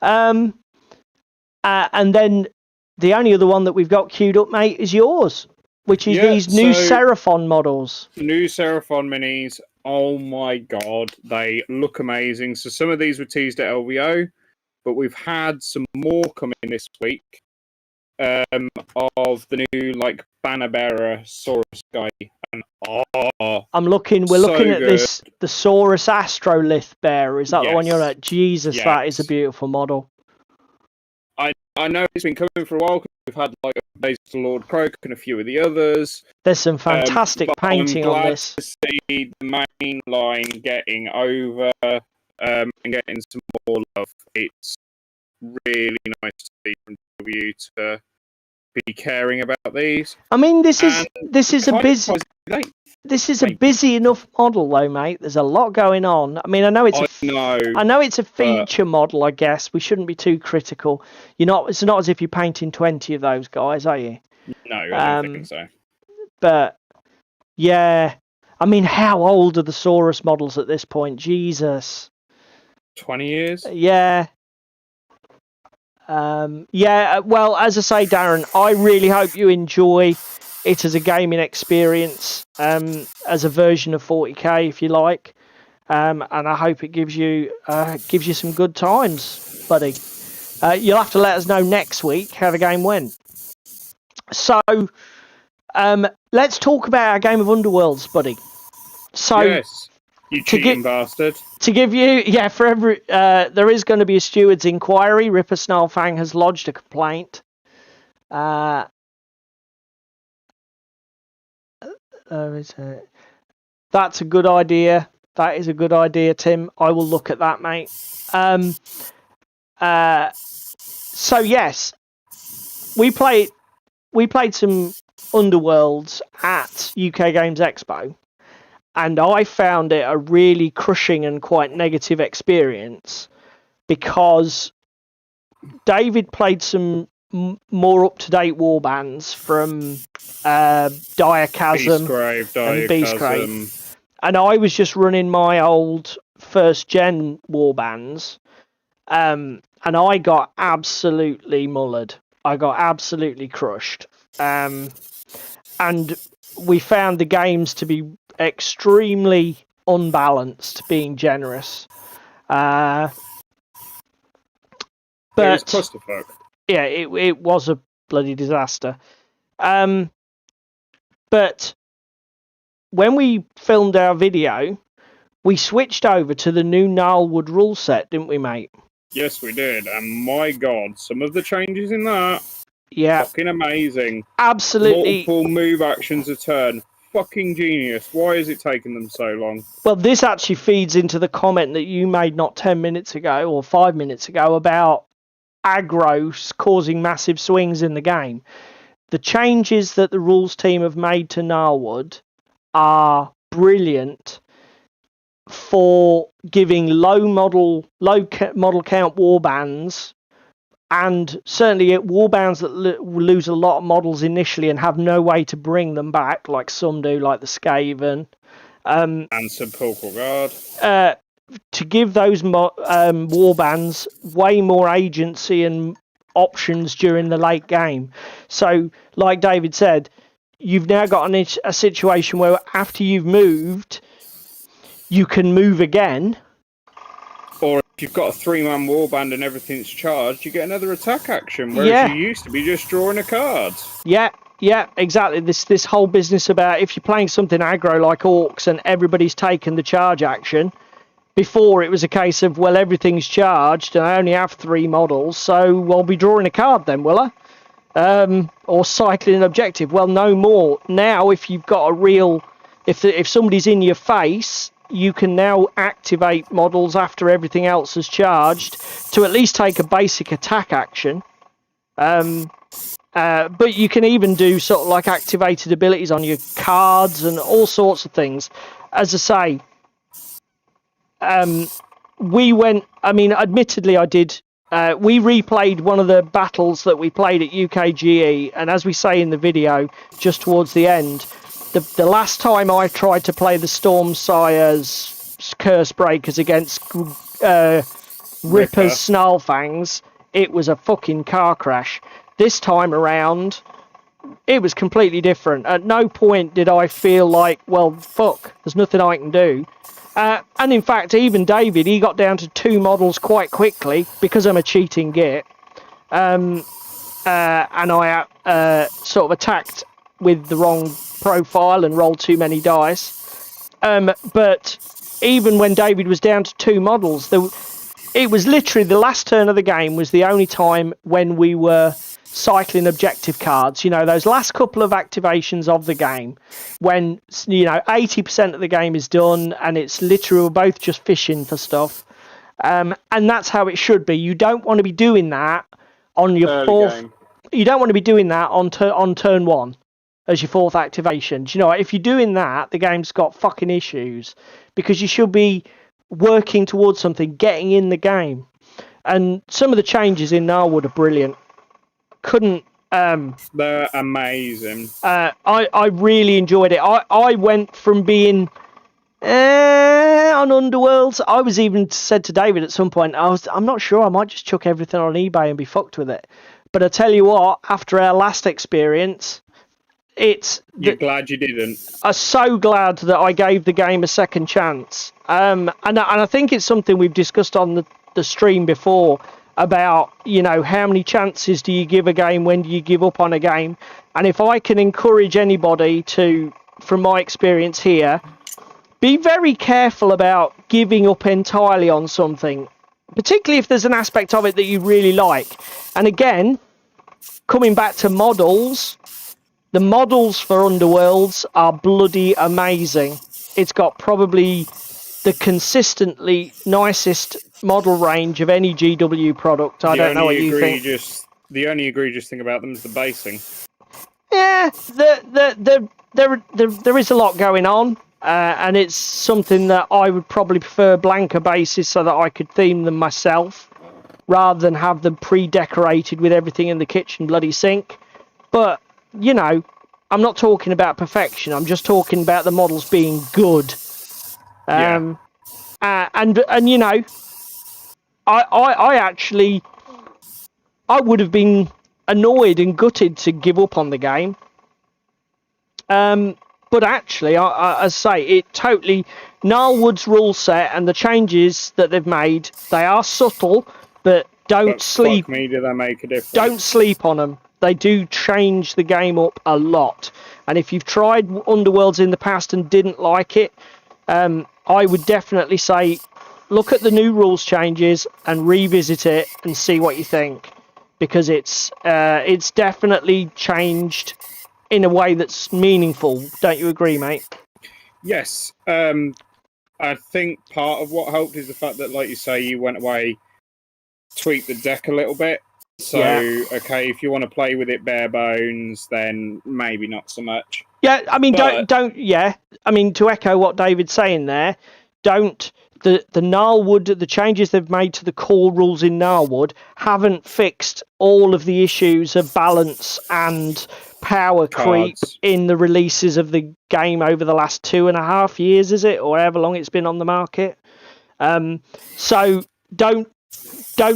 S2: And then the only other one that we've got queued up, mate, is yours, which is these new Seraphon models.
S1: New Seraphon minis. Oh my god, they look amazing. So some of these were teased at LVO, but we've had some more coming this week of the new banner bearer Saurus guy. And
S2: we're looking at this, the Saurus Astrolith bearer. Is that the one you're at? Jesus, that is a beautiful model.
S1: I know it's been coming for a while. Cause we've had like updates to Lord Croak and a few of the others.
S2: There's some fantastic painting on this.
S1: I'm glad to see the main line getting over and getting some more love. It's really nice to see from W to be caring about these.
S2: I mean, this is a busy enough model though, mate. There's a lot going on. I mean, I know it's a feature model. I guess we shouldn't be too critical. It's not as if you're painting 20 of those guys, are you?
S1: No, I don't think so.
S2: But yeah, I mean, how old are the Saurus models at this point? Jesus.
S1: 20 years?
S2: Yeah. Well, as I say, Darren, I really hope you enjoy it as a gaming experience, as a version of 40k, if you like, and I hope it gives you some good times, buddy. You'll have to let us know next week how the game went. So, let's talk about our game of Underworlds, buddy. So,
S1: yes, you cheating bastard.
S2: To give you, for every, there is going to be a steward's inquiry. Ripper Snarlfang has lodged a complaint. That's a good idea. That is a good idea, Tim. I will look at that, mate. So yes, we played some Underworlds at UK Games Expo, and I found it a really crushing and quite negative experience because David played some more up-to-date warbands from Dire Chasm and Beastgrave, and I was just running my old first-gen warbands, and I got absolutely mullered. I got absolutely crushed, and we found the games to be extremely unbalanced, being generous. But
S1: it was clusterfuck.
S2: Yeah, it was a bloody disaster. But when we filmed our video, we switched over to the new Gnarlwood rule set, didn't we, mate?
S1: Yes, we did. And my God, some of the changes in that, fucking amazing.
S2: Absolutely.
S1: Multiple move actions a turn. Fucking genius. Why is it taking them so long?
S2: Well, this actually feeds into the comment that you made not 10 minutes ago or 5 minutes ago about aggro causing massive swings in the game. The changes that the rules team have made to Gnarlwood are brilliant for giving low model count warbands, and certainly warbands that lose a lot of models initially and have no way to bring them back, like some do, like the Skaven.
S1: And some Portal Guard.
S2: To give those warbands way more agency and options during the late game. So, like David said, you've now got a situation where after you've moved, you can move again.
S1: Or if you've got a 3-man warband and everything's charged, you get another attack action, whereas you used to be just drawing a card. Yeah, exactly. This whole business about if you're playing something aggro like Orcs and everybody's taken the charge action. Before, it was a case of, well, everything's charged and I only have 3 models, so I'll be drawing a card then, will I? Or cycling an objective. Well, no more. Now, if you've got a real... If somebody's in your face, you can now activate models after everything else has charged to at least take a basic attack action. But you can even do sort of like activated abilities on your cards and all sorts of things. As I say... admittedly I did, we replayed one of the battles that we played at UKGE, and as we say in the video, just towards the end, the last time I tried to play the Stormsire's Curse Breakers against Ripper's Snarlfangs, it was a fucking car crash. This time around, it was completely different. At no point did I feel like, well, fuck, there's nothing I can do. And in fact, even David, he got down to 2 models quite quickly because I'm a cheating git. And I sort of attacked with the wrong profile and rolled too many dice. But even when David was down to 2 models,
S2: it was literally the last turn of the game was the only time when we were cycling objective cards. You know, those last couple of activations of the game, when 80% of the game is done, and it's literally we're both just fishing for stuff. And that's how it should be. You don't want to be doing that on your fourth. Game. You don't want to be doing that on turn one as your fourth activation. Do you know what? If you're doing that, the game's got fucking issues, because you should be working towards something, getting in the game. And some of the changes in Narwood are brilliant.
S1: They're amazing.
S2: I really enjoyed it. I went from being on Underworlds. I was even said to David at some point, I'm not sure, I might just chuck everything on eBay and be fucked with it. But I tell you what, after our last experience,
S1: you're glad you didn't. I'm
S2: so glad that I gave the game a second chance. And I think it's something we've discussed on the stream before, about, how many chances do you give a game, when do you give up on a game? And if I can encourage anybody to, from my experience here, be very careful about giving up entirely on something, particularly if there's an aspect of it that you really like. And again, coming back to models, the models for Underworlds are bloody amazing. It's got probably the consistently nicest model range of any GW product. I don't know what you think.
S1: The only egregious thing about them is the basing.
S2: Yeah, there is a lot going on, and it's something that I would probably prefer blanker bases so that I could theme them myself, rather than have them pre-decorated with everything in the kitchen bloody sink. But, I'm not talking about perfection. I'm just talking about the models being good. I actually, I would have been annoyed and gutted to give up on the game. But actually, as I say, it totally, Gnarlwood's rule set and the changes that they've made, they are subtle, but sleep.
S1: Fuck me, do they make a difference?
S2: Don't sleep on them. They do change the game up a lot. And if you've tried Underworlds in the past and didn't like it, I would definitely say look at the new rules changes and revisit it and see what you think, because it's definitely changed in a way that's meaningful. Don't you agree, mate?
S1: Yes. I think part of what helped is the fact that, like you say, you went away, tweaked the deck a little bit. So, okay, if you want to play with it bare bones, then maybe not so much.
S2: Yeah, I mean, don't. Yeah, I mean, to echo what David's saying there, don't. The Gnarlwood, the changes they've made to the core rules in Gnarlwood haven't fixed all of the issues of balance and power creep in the releases of the game over the last 2.5 years, is it, or however long it's been on the market. So don't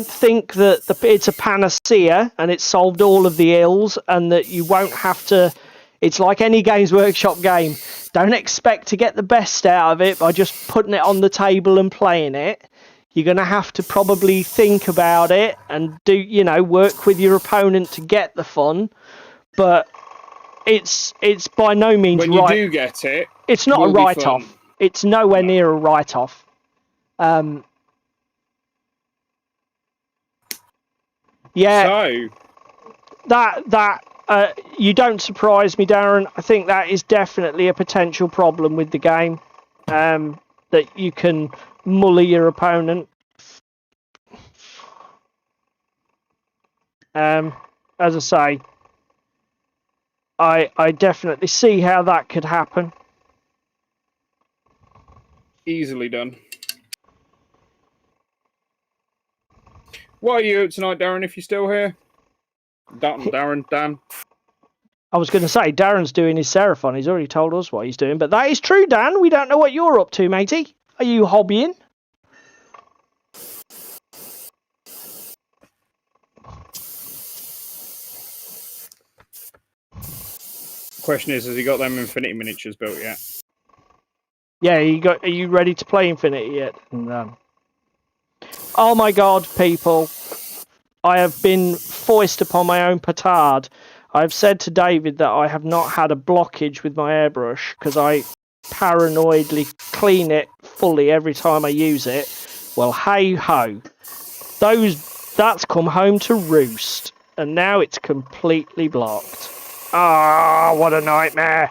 S2: think that it's a panacea and it's solved all of the ills, and that you won't have to. It's like any Games Workshop game. Don't expect to get the best out of it by just putting it on the table and playing it. You're going to have to probably think about it and work with your opponent to get the fun. But it's by no means
S1: when
S2: right.
S1: When you do get it,
S2: it's not a write-off. It's nowhere near a write-off. Yeah.
S1: So
S2: that you don't surprise me, Darren. I think that is definitely a potential problem with the game. That you can mully your opponent. As I say, I definitely see how that could happen.
S1: Easily done. What are you up tonight, Darren, if you're still here? Dan.
S2: I was going to say, Darren's doing his Seraphon. He's already told us what he's doing. But that is true, Dan. We don't know what you're up to, matey. Are you hobbying?
S1: Question is, has he got them Infinity miniatures built yet?
S2: Yeah, are you ready to play Infinity yet? No. Oh my god, people. I have been foist upon my own petard. I've said to David that I have not had a blockage with my airbrush because I paranoidly clean it fully every time I use it. Well, hey ho. That's come home to roost. And now it's completely blocked. Ah, what a nightmare.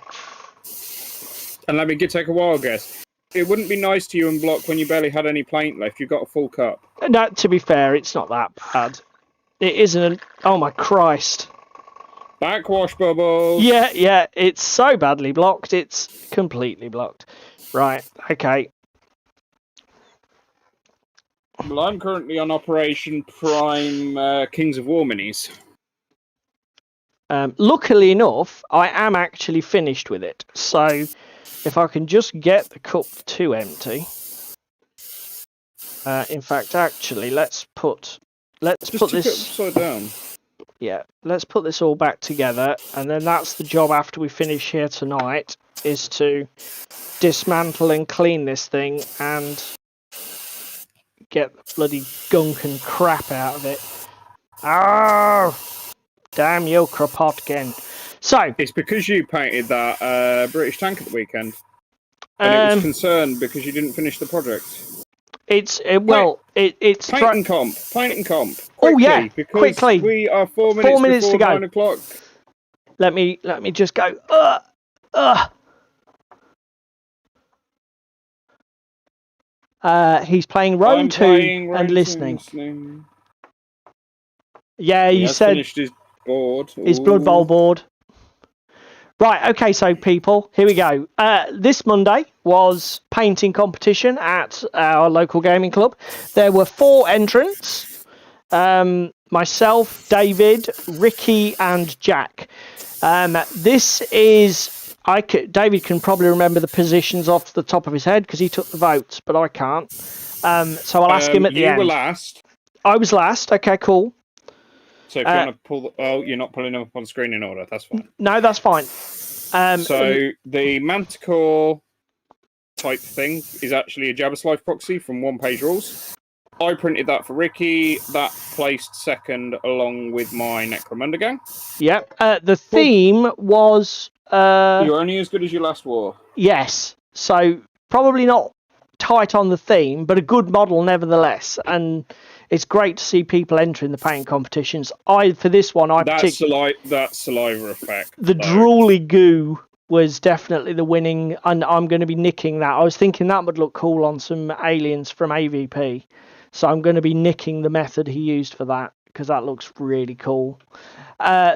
S1: And let me take a wild guess. It wouldn't be nice to you and block when you barely had any paint left. You've got a full cup.
S2: No, to be fair, it's not that bad. It isn't. Oh my Christ.
S1: Backwash bubbles.
S2: Yeah, it's so badly blocked. It's completely blocked. Right, okay.
S1: Well, I'm currently on Operation Prime Kings of War minis.
S2: Luckily enough, I am actually finished with it. So, if I can just get the cup to empty. In fact, actually, let's put this
S1: upside down.
S2: Yeah, let's put this all back together, and then that's the job after we finish here tonight, is to dismantle and clean this thing and get the bloody gunk and crap out of it. Oh, damn you, Kropotkin. So
S1: it's because you painted that British tank at the weekend, and it was concerned because you didn't finish the project.
S2: It's paint
S1: and comp. Quickly,
S2: oh yeah, quickly.
S1: We are 4 minutes
S2: to go.
S1: 9 o'clock.
S2: Let me just go. He's playing Rome 2 and listening. Yeah, you said
S1: finished his board.
S2: His Blood Bowl board. Right, okay, so people, here we go. This Monday was painting competition at our local gaming club. There were 4 entrants. Myself, David, Ricky, and Jack. This is... David can probably remember the positions off the top of his head because he took the votes, but I can't. So I'll ask him at the end.
S1: You were last.
S2: I was last. Okay, cool.
S1: So if you want to pull... you're not pulling them up on screen in order. That's fine.
S2: No, that's fine.
S1: So the Manticore type thing is actually a Jabberslife proxy from One Page Rules. I printed that for Ricky. That placed second along with my Necromunda gang.
S2: Yep. The theme was...
S1: You're only as good as your last war.
S2: Yes. So probably not tight on the theme, but a good model nevertheless. And it's great to see people entering the painting competitions. For this one,
S1: that saliva effect.
S2: The drooly goo was definitely the winning, and I'm going to be nicking that. I was thinking that would look cool on some aliens from AVP. So I'm going to be nicking the method he used for that, because that looks really cool.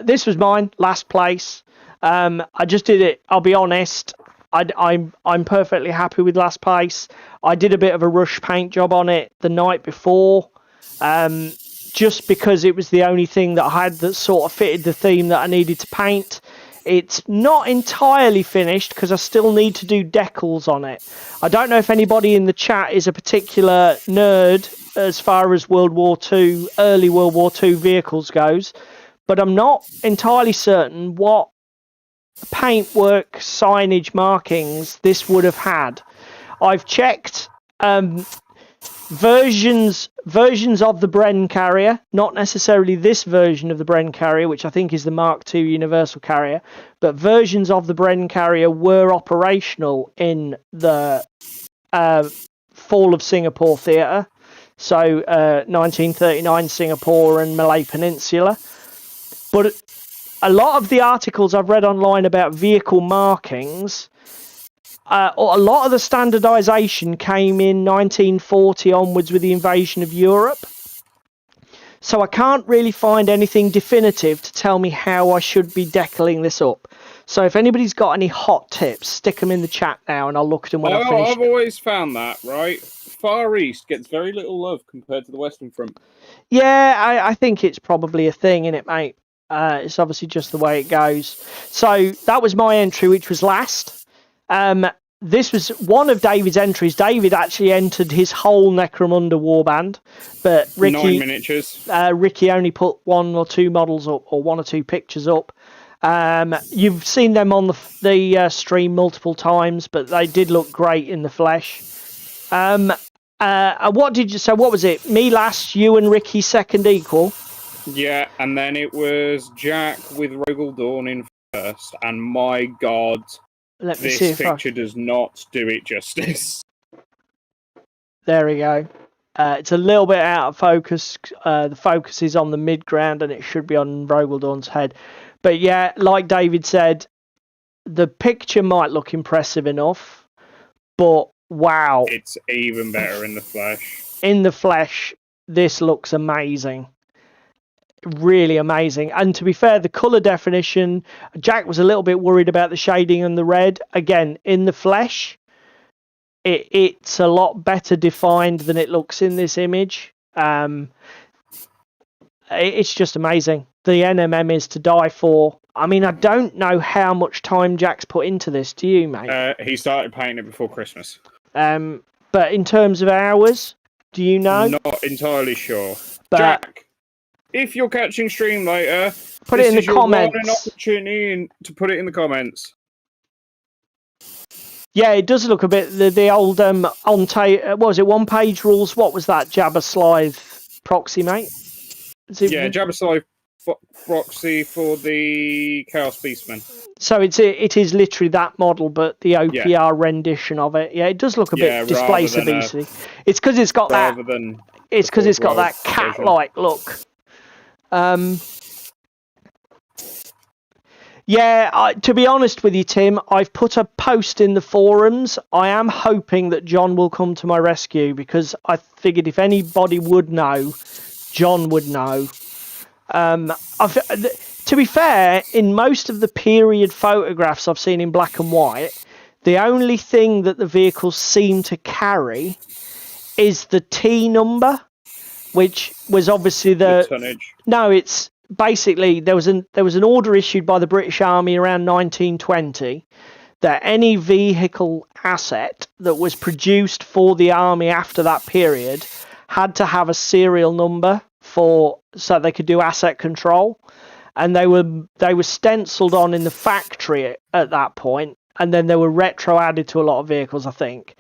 S2: This was mine, last place. I just did it, I'll be honest, I'm perfectly happy with last place. I did a bit of a rush paint job on it the night before, just because it was the only thing that I had that sort of fitted the theme that I needed to paint. It's not entirely finished because I still need to do decals on it. I don't know if anybody in the chat is a particular nerd as far as early World War II vehicles goes, but I'm not entirely certain what paintwork signage markings this would have had. I've checked versions of the Bren carrier, not necessarily this version of the Bren carrier, which I think is the Mark II Universal carrier, but versions of the Bren carrier were operational in the Fall of Singapore Theatre, so 1939 Singapore and Malay Peninsula. But a lot of the articles I've read online about vehicle markings, a lot of the standardization came in 1940 onwards with the invasion of Europe. So I can't really find anything definitive to tell me how I should be decaling this up. So if anybody's got any hot tips, stick them in the chat now and I'll look at them when I finish.
S1: I've always found that, right? Far East gets very little love compared to the Western Front.
S2: Yeah, I think it's probably a thing, innit, mate? It's obviously just the way it goes. So that was my entry, which was last. This was one of David's entries. David actually entered his whole Necromunda warband, but Ricky
S1: 9 miniatures.
S2: Ricky only put 1 or 2 models up, or 1 or 2 pictures up. You've seen them on the stream multiple times, but they did look great in the flesh. What did you? So what was it? Me last, you and Ricky second equal.
S1: Yeah, and then it was Jack with Rogal Dawn in first, and my God, this picture does not do it justice.
S2: There we go. It's a little bit out of focus. The focus is on the mid-ground, and it should be on Rogaldorn's head. But yeah, like David said, the picture might look impressive enough, but wow.
S1: It's even better in the flesh.
S2: In the flesh, this looks amazing. Really amazing. And to be fair, the colour definition, Jack was a little bit worried about the shading and the red. Again, in the flesh, it's a lot better defined than it looks in this image. It's just amazing. The NMM is to die for. I mean, I don't know how much time Jack's put into this. Do you, mate?
S1: He started painting it before Christmas.
S2: But in terms of hours, do you know?
S1: Not entirely sure.
S2: But
S1: Jack, if you're catching stream later,
S2: put it in the comments.
S1: An opportunity to put it in the comments.
S2: Yeah, it does look a bit the old what was it? One page rules. What was that? Jabba Slythe proxy, mate.
S1: Yeah, Jabba Slythe proxy for the Chaos Beastmen.
S2: So it is literally that model, but the OPR rendition of it. Yeah, it does look a bit Displacer Beastie. It's because it's got that. It's because it's got that cat-like look. Yeah, to be honest with you, Tim, I've put a post in the forums. I am hoping that John will come to my rescue because I figured if anybody would know, John would know. To be fair, in most of the period photographs I've seen in black and white, the only thing that the vehicles seem to carry is the T number, which was obviously the
S1: tonnage.
S2: No, it's basically there was an order issued by the British Army around 1920 that any vehicle asset that was produced for the army after that period had to have a serial number so they could do asset control, and they were stenciled on in the factory at that point, and then they were retro added to a lot of vehicles, I think.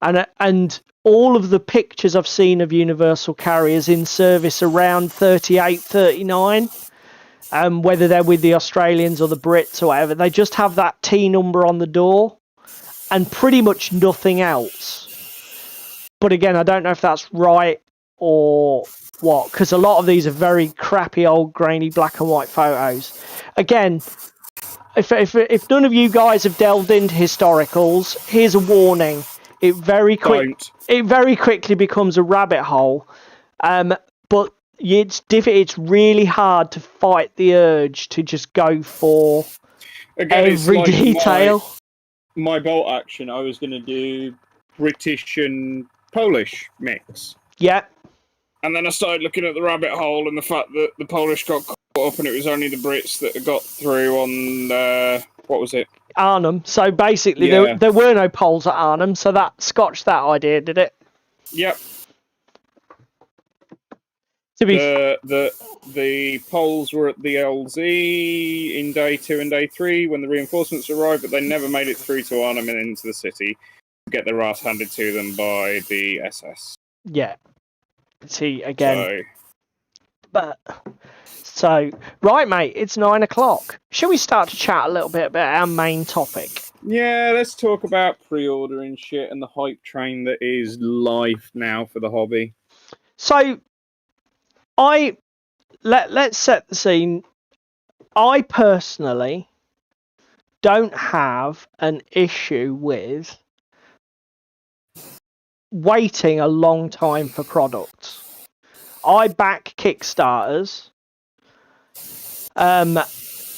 S2: And all of the pictures I've seen of Universal carriers in service around 38, 39, whether they're with the Australians or the Brits or whatever, they just have that T number on the door and pretty much nothing else. But again, I don't know if that's right or what, because a lot of these are very crappy old grainy black and white photos. Again, if none of you guys have delved into historicals, here's a warning. It very quickly becomes a rabbit hole, but it's really hard to fight the urge to just go for every detail.
S1: My bolt action, I was going to do British and Polish mix.
S2: Yeah.
S1: And then I started looking at the rabbit hole and the fact that the Polish got caught up and it was only the Brits that got through on, what was it?
S2: Arnhem. So basically, there were no Poles at Arnhem, so that scotched that idea, did it?
S1: Yep. The Poles were at the LZ in day 2 and day 3 when the reinforcements arrived, but they never made it through to Arnhem and into the city to get their ass handed to them by the SS.
S2: Yeah. See, again. So, right, mate, it's 9 o'clock. Shall we start to chat a little bit about our main topic?
S1: Yeah, let's talk about pre-ordering shit and the hype train that is life now for the hobby.
S2: So, let's set the scene. I personally don't have an issue with waiting a long time for products. I back Kickstarters, and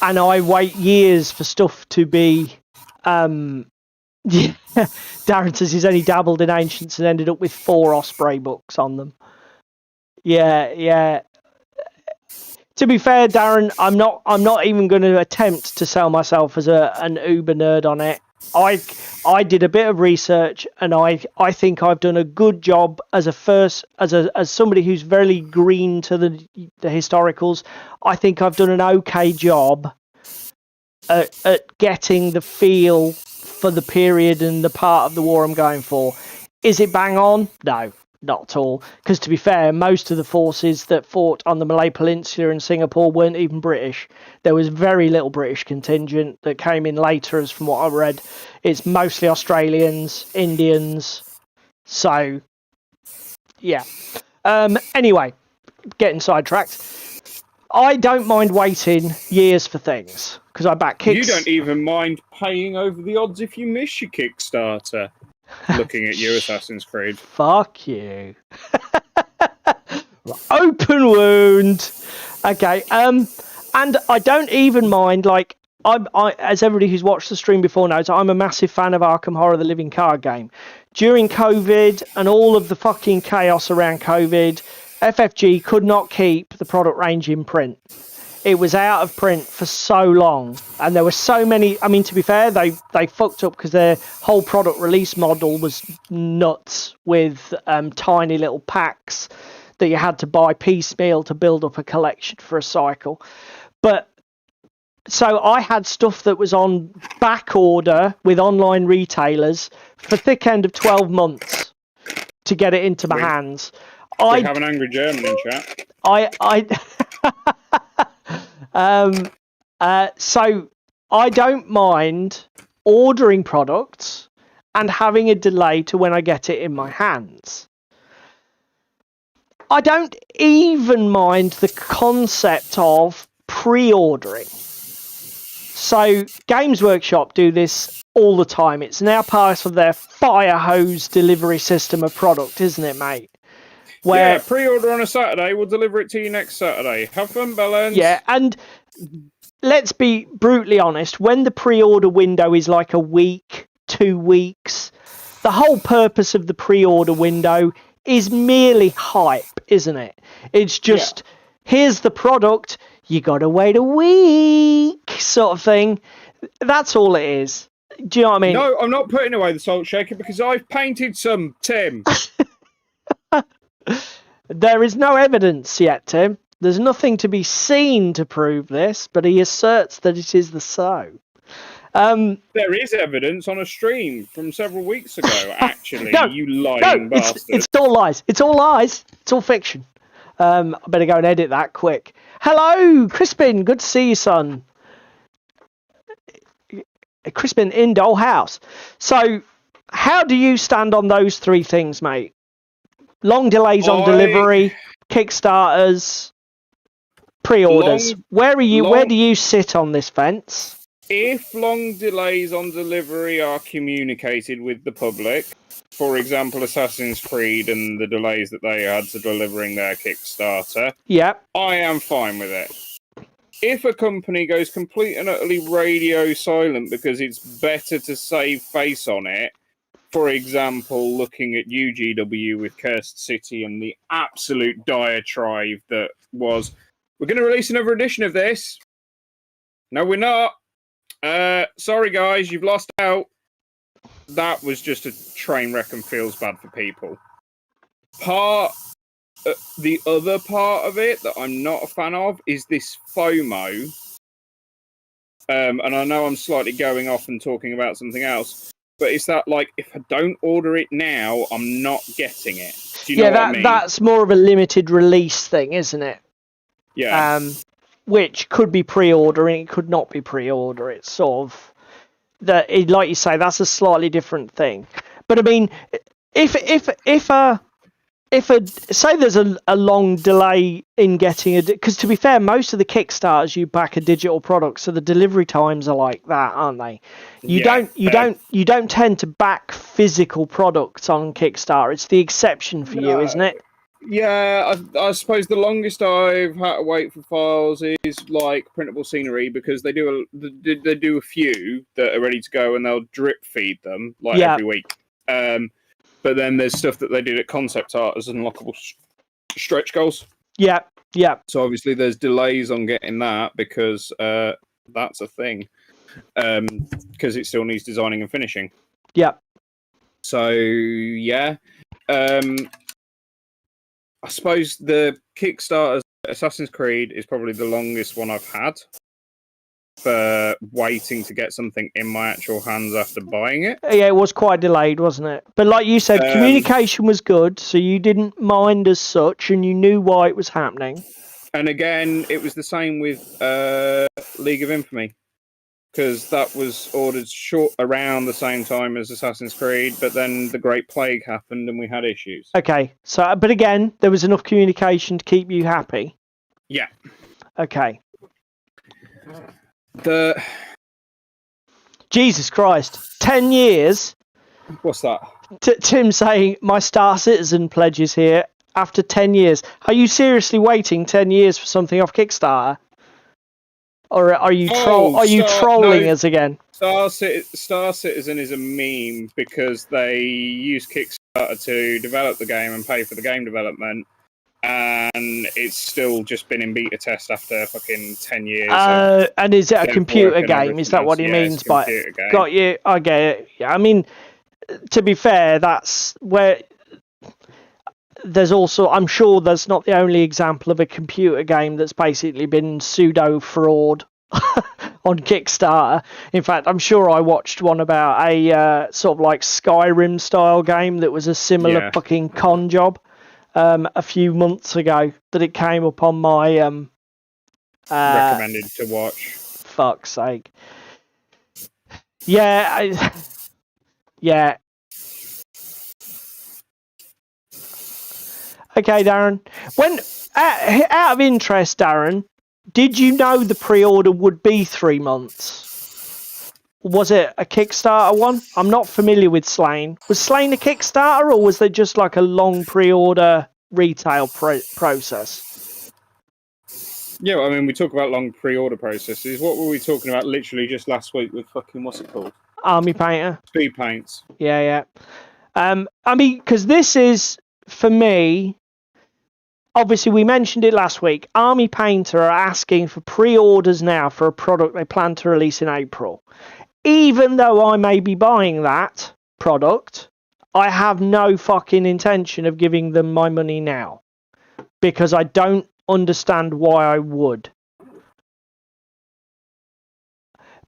S2: I wait years for stuff to be. Darren says he's only dabbled in Ancients and ended up with 4 Osprey books on them. Yeah. To be fair, Darren, I'm not even going to attempt to sell myself as an uber nerd on it. I did a bit of research, and I think I've done a good job as somebody who's very green to the historicals. I think I've done an okay job at getting the feel for the period and the part of the war I'm going for. Is it bang on? No, not at all. Because to be fair, most of the forces that fought on the Malay Peninsula and Singapore weren't even British. There was very little British contingent that came in later, as from what I read. It's mostly Australians, Indians. So, yeah. Anyway, getting sidetracked. I don't mind waiting years for things because I back kicks.
S1: You don't even mind paying over the odds if you miss your Kickstarter. Looking at you, Assassin's Creed.
S2: Fuck you. Open wound. Okay. And I don't even mind. Like, as everybody who's watched the stream before knows, I'm a massive fan of Arkham Horror, the living card game. During COVID and all of the fucking chaos around COVID, FFG could not keep the product range in print. It was out of print for so long, and there were so many. I mean, to be fair, they fucked up because their whole product release model was nuts with tiny little packs that you had to buy piecemeal to build up a collection for a cycle. But so I had stuff that was on back order with online retailers for thick end of 12 months to get it into my hands.
S1: We have an angry German in chat.
S2: So I don't mind ordering products and having a delay to when I get it in my hands. I don't even mind the concept of pre-ordering. So Games Workshop do this all the time. It's now part of their fire hose delivery system of product, isn't it, mate?
S1: Where pre-order on a Saturday, we'll deliver it to you next Saturday. Have fun, Bellends.
S2: Yeah, and let's be brutally honest, when the pre-order window is like a week, 2 weeks, the whole purpose of the pre-order window is merely hype, isn't it? It's just, here's the product, you gotta wait a week, sort of thing. That's all it is. Do you know what I mean?
S1: No, I'm not putting away the salt shaker because I've painted some, Tim.
S2: There is no evidence yet, Tim. There's nothing to be seen to prove this, but he asserts that it is the so.
S1: There is evidence on a stream from several weeks ago, actually, you lying bastard.
S2: It's all lies. It's all lies. It's all fiction. I better go and edit that quick. Hello, Crispin. Good to see you, son. Crispin in Dollhouse. So, how do you stand on those three things, mate? Long delays on delivery, Kickstarters, pre-orders. Where do you sit on this fence?
S1: If long delays on delivery are communicated with the public, for example, Assassin's Creed and the delays that they had to delivering their Kickstarter, I am fine with it. If a company goes complete and utterly radio silent because it's better to save face on it, for example, looking at UGW with Cursed City and the absolute diatribe that was, we're going to release another edition of this. No, we're not. Sorry, guys, you've lost out. That was just a train wreck and feels bad for people. The other part of it that I'm not a fan of is this FOMO. And I know I'm slightly going off and talking about something else, but it's that, like, if I don't order it now, I'm not getting it. Do you know what I mean?
S2: That's more of a limited release thing, isn't it?
S1: Yeah.
S2: Which could be pre-order and it could not be pre-order. It's sort of like you say, that's a slightly different thing. But I mean, if say there's a long delay in getting because to be fair, most of the Kickstarters you back a digital product, so the delivery times are like that, aren't they? You don't tend to back physical products on Kickstarter. It's the exception for you, isn't it?
S1: Yeah, I suppose the longest I've had to wait for files is like printable scenery, because they do a few that are ready to go and they'll drip feed them every week. But then there's stuff that they did at concept art as unlockable stretch goals. Yeah. So obviously there's delays on getting that because that's a thing. Because it still needs designing and finishing. Yeah. So yeah. I suppose the Kickstarter Assassin's Creed is probably the longest one I've had for waiting to get something in my actual hands after buying it.
S2: Yeah, it was quite delayed, wasn't it? But like you said, communication was good, so you didn't mind as such, and you knew why it was happening.
S1: And again, it was the same with League of Infamy. because that was ordered short around the same time as Assassin's Creed, but then the Great Plague happened and we had issues.
S2: Okay, so but again, there was enough communication to keep you happy.
S1: Yeah.
S2: Okay. Jesus Christ, 10 years.
S1: What's that?
S2: Tim saying my Star Citizen pledge is here after 10 years. Are you seriously waiting 10 years for something off Kickstarter? Or are you trolling us again?
S1: Star Citizen is a meme because they use Kickstarter to develop the game and pay for the game development, and it's still just been in beta test after fucking 10 years.
S2: And is it a computer game? Is that what he means by it? Got you. I get it. Yeah, I mean, to be fair, that's where there's also, I'm sure there's not the only example of a computer game that's basically been pseudo fraud on Kickstarter. In fact, I'm sure I watched one about a sort of like Skyrim style game that was a similar fucking con job a few months ago that it came up on my
S1: recommended to watch.
S2: Fuck's sake. Yeah, yeah. Okay, Darren. When out of interest, Darren, did you know the pre-order would be 3 months? Was it a Kickstarter one? I'm not familiar with Slain. Was Slain a Kickstarter, or was there just like a long pre-order retail process?
S1: Yeah, well, I mean, we talk about long pre-order processes. What were we talking about literally just last week with fucking, what's it called?
S2: Army Painter.
S1: Speed Paints.
S2: Yeah. I mean, because this is, for me, obviously we mentioned it last week, Army Painter are asking for pre-orders now for a product they plan to release in April. Even though I may be buying that product, I have no fucking intention of giving them my money now, because I don't understand why I would.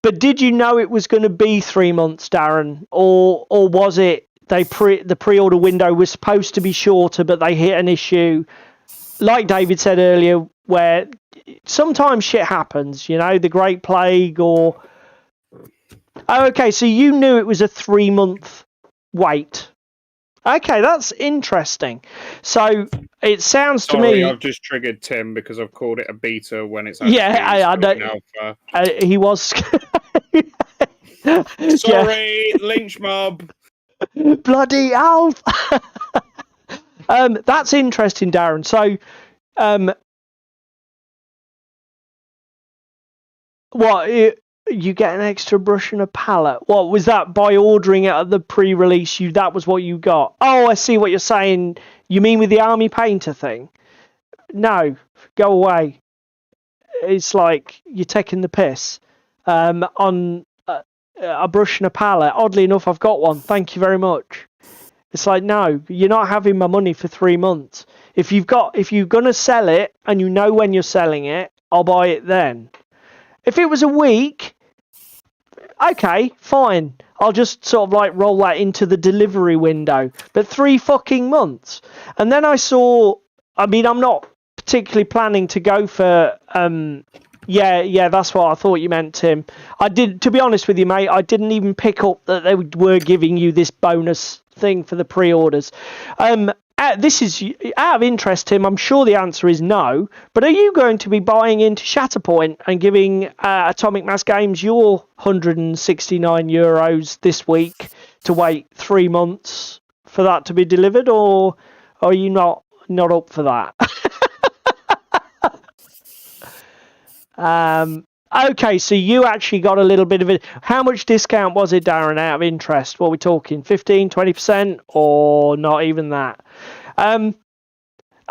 S2: But did you know it was going to be 3 months, Darren? Or was it the pre-order window was supposed to be shorter, but they hit an issue, like David said earlier, where sometimes shit happens, you know, the Great Plague or... Oh, okay, so you knew it was a 3 month wait. Okay, that's interesting. So it sounds to me...
S1: I've just triggered Tim because I've called it a beta when it's actually
S2: I know. He was...
S1: Sorry, lynch mob.
S2: Bloody Alf. That's interesting, Darren. So, what... You get an extra brush and a palette. What was that? By ordering it at the pre-release, that was what you got. Oh, I see what you're saying. You mean with the Army Painter thing? No, go away. It's like you're taking the piss. On a brush and a palette. Oddly enough, I've got one. Thank you very much. It's like, no, you're not having my money for 3 months. If you're gonna sell it and you know when you're selling it, I'll buy it then. If it was a week, okay, fine. I'll just sort of like roll that into the delivery window. But 3 fucking months. And then I saw, I mean, I'm not particularly planning to go for, yeah, that's what I thought you meant, Tim. To be honest with you, mate, I didn't even pick up that they were giving you this bonus thing for the pre-orders. This is out of interest, Tim. I'm sure the answer is no. But are you going to be buying into Shatterpoint and giving Atomic Mass Games your €169 this week to wait 3 months for that to be delivered, or are you not up for that? Okay, so you actually got a little bit of it. How much discount was it, Darren, out of interest? What are we talking, 15, 20%, or not even that? I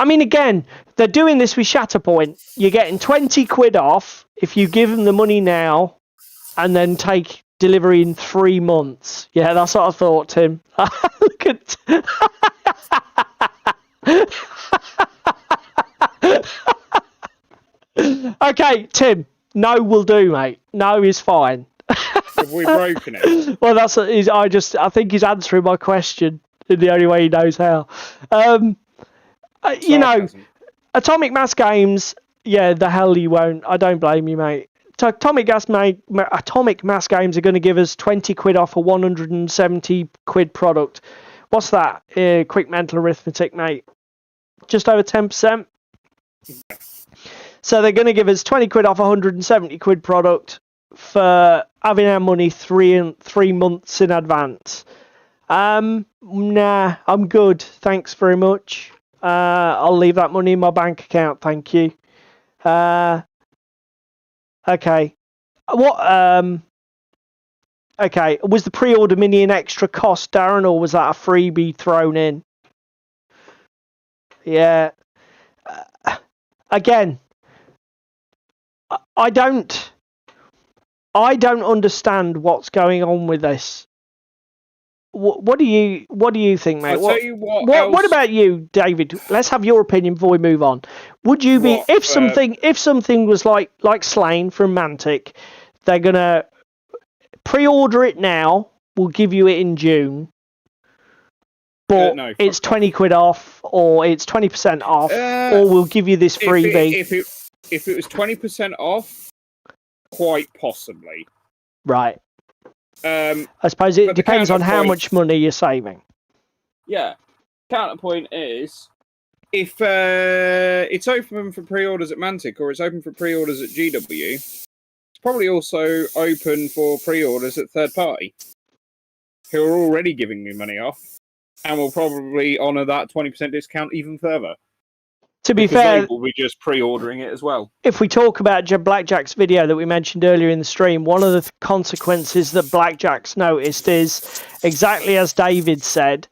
S2: mean, again, they're doing this with Shatterpoint. You're getting 20 quid off if you give them the money now and then take delivery in 3 months. Yeah, that's what I thought, Tim. Look at... Okay, Tim. No will do, mate. No is fine.
S1: Have we broken it?
S2: Well, I think he's answering my question in the only way he knows how. You know, Atomic Mass Games, yeah, the hell you won't. I don't blame you, mate. Atomic Mass Games are going to give us 20 quid off a 170 quid product. What's that? Quick mental arithmetic, mate. Just over 10%. So they're going to give us 20 quid off a 170 quid product for having our money three months in advance. Nah, I'm good. Thanks very much. I'll leave that money in my bank account. Thank you. Okay. What? Okay. Was the pre-order mini an extra cost, Darren, or was that a freebie thrown in? Yeah. Again, I don't understand what's going on with this. What do you think, mate?
S1: I'll tell you what
S2: about you, David? Let's have your opinion before we move on. Would you be if something was like Slain from Mantic, they're gonna pre-order it now, we'll give you it in June, but
S1: no,
S2: it's 20 quid off, or it's 20% off, or we'll give you this freebie.
S1: If it was 20% off, quite possibly.
S2: Right. I suppose it depends on how much money you're saving.
S1: Yeah. Counterpoint is, if it's open for pre-orders at Mantic or it's open for pre-orders at GW, it's probably also open for pre-orders at third party, who are already giving me money off, and will probably honour that 20% discount even further.
S2: To be fair,
S1: they will be just pre-ordering it as well.
S2: If we talk about Blackjack's video that we mentioned earlier in the stream, one of the consequences that Blackjack's noticed is exactly as David said,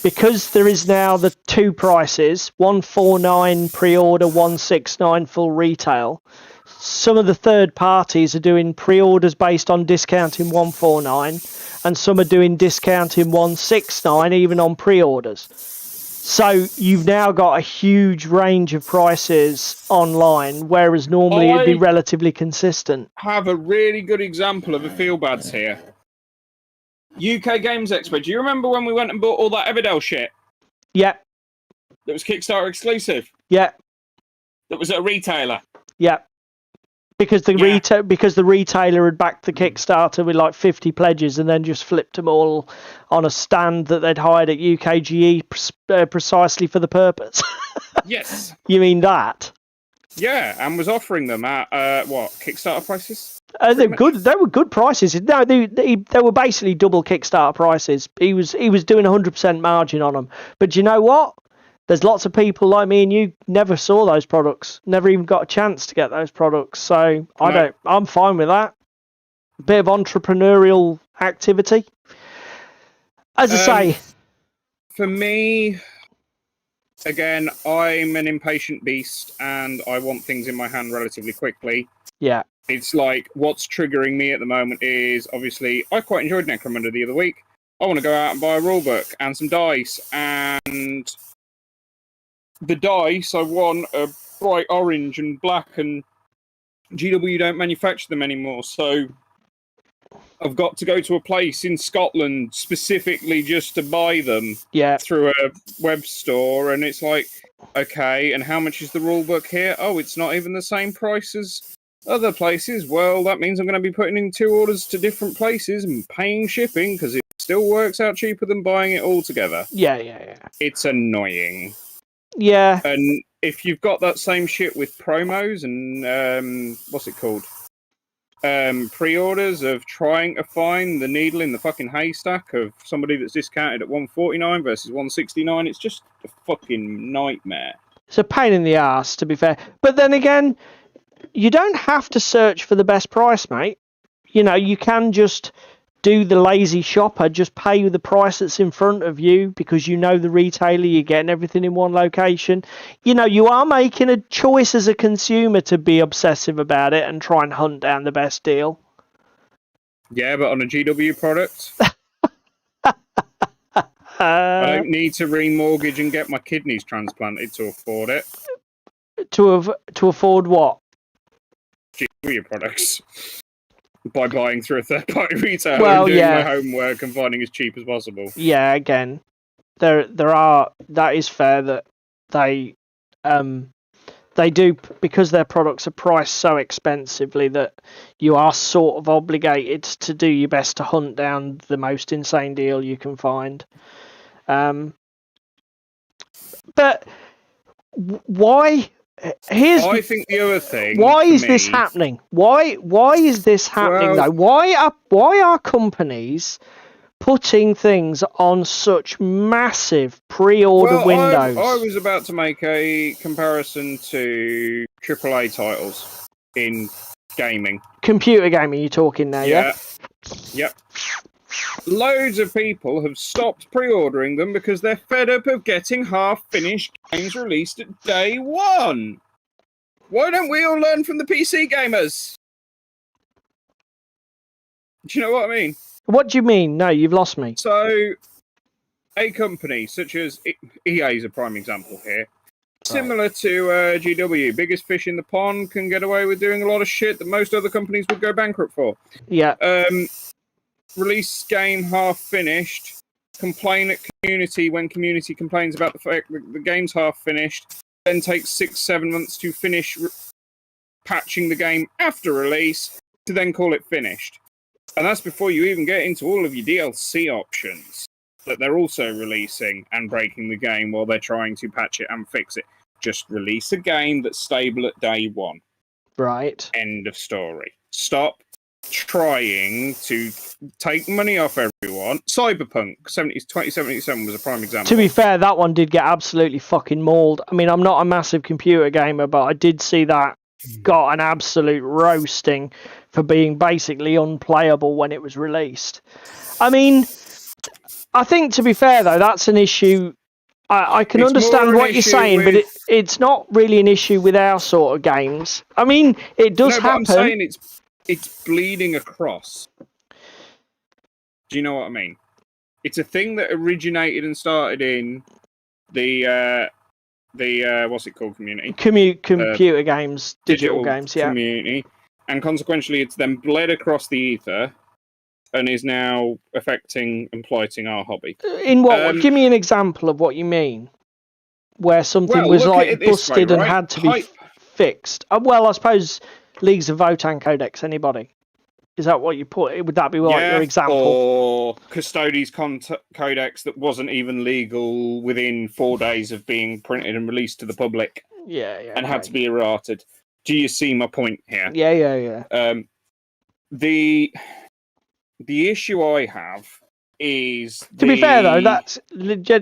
S2: because there is now the two prices, 149 pre-order, 169 full retail. Some of the third parties are doing pre-orders based on discounting 149, and some are doing discounting 169 even on pre-orders. So you've now got a huge range of prices online, whereas normally it'd be relatively consistent.
S1: Have a really good example of a feel bads here. UK Games Expo. Do you remember when we went and bought all that Everdell shit?
S2: Yeah.
S1: That was Kickstarter exclusive?
S2: Yeah.
S1: That was at a retailer?
S2: Yeah. Because the retailer had backed the Kickstarter with like 50 pledges and then just flipped them all on a stand that they'd hired at UKGE precisely for the purpose.
S1: Yes.
S2: You mean that?
S1: Yeah, and was offering them at Kickstarter prices?
S2: They were good. They were good prices. No, they were basically double Kickstarter prices. He was doing 100% margin on them. But do you know what? There's lots of people like me and you never saw those products, never even got a chance to get those products. So I'm fine with that. Bit of entrepreneurial activity. As I say,
S1: for me, again, I'm an impatient beast and I want things in my hand relatively quickly.
S2: Yeah.
S1: It's like what's triggering me at the moment is obviously I quite enjoyed Necromunda the other week. I want to go out and buy a rulebook and some dice, and the dice I want are bright orange and black, and GW don't manufacture them anymore, so I've got to go to a place in Scotland specifically just to buy them through a web store, and it's like, okay, and how much is the rulebook here? Oh, it's not even the same price as other places. Well, that means I'm going to be putting in 2 orders to different places and paying shipping because it still works out cheaper than buying it all together.
S2: Yeah.
S1: It's annoying.
S2: Yeah.
S1: And if you've got that same shit with promos and what's it called? Pre-orders of trying to find the needle in the fucking haystack of somebody that's discounted at 149 versus 169, it's just a fucking nightmare.
S2: It's a pain in the ass, to be fair. But then again, you don't have to search for the best price, mate. You know, you can just do the lazy shopper, just pay the price that's in front of you because you know the retailer, you're getting everything in one location. You know, you are making a choice as a consumer to be obsessive about it and try and hunt down the best deal.
S1: Yeah, but on a GW product, I don't need to remortgage and get my kidneys transplanted to afford it.
S2: To afford what?
S1: GW products. By buying through a third-party retailer and doing my homework and finding as cheap as possible.
S2: Yeah, again, there are. That is fair that they They do, because their products are priced so expensively that you are sort of obligated to do your best to hunt down the most insane deal you can find. But why?
S1: I think the other thing.
S2: Why is this happening? Why is this happening though? Why are companies putting things on such massive pre-order windows?
S1: I was about to make a comparison to AAA titles in gaming.
S2: Computer gaming, you're talking now, yeah?
S1: Yep. Loads of people have stopped pre-ordering them because they're fed up of getting half-finished games released at day one. Why don't we all learn from the PC gamers? Do you know what I mean?
S2: What do you mean? No, you've lost me.
S1: So, a company such as EA is a prime example here. Similar to GW, biggest fish in the pond can get away with doing a lot of shit that most other companies would go bankrupt for.
S2: Yeah.
S1: Release game half finished, complain at community when community complains about the fact that the game's half finished, then takes 6-7 months to finish patching the game after release to then call it finished. And that's before you even get into all of your DLC options that they're also releasing and breaking the game while they're trying to patch it and fix it. Just release a game that's stable at day one.
S2: Right.
S1: End of story. Stop trying to take money off everyone. Cyberpunk 2077 was a prime example.
S2: To be fair, that one did get absolutely fucking mauled. I mean, I'm not a massive computer gamer, but I did see that got an absolute roasting for being basically unplayable when it was released. I mean, I think, to be fair, though, that's an issue. I can understand what you're saying, but it's not really an issue with our sort of games. I mean, it does happen.
S1: But I'm saying it's bleeding across. Do you know what I mean? It's a thing that originated and started in the what's it called, community?
S2: Computer games, digital games, yeah.
S1: Community. And consequently, it's then bled across the ether and is now affecting and blighting our hobby.
S2: In what? Give me an example of what you mean. Where something was like busted and had to be fixed. Well, I suppose Leagues of Votann Codex. Anybody? Is that what you put? Would that be your example?
S1: Or Custodes Codex that wasn't even legal within 4 days of being printed and released to the public.
S2: Yeah.
S1: And had to be errated. Do you see my point here?
S2: Yeah.
S1: The issue I have is...
S2: To be fair, though,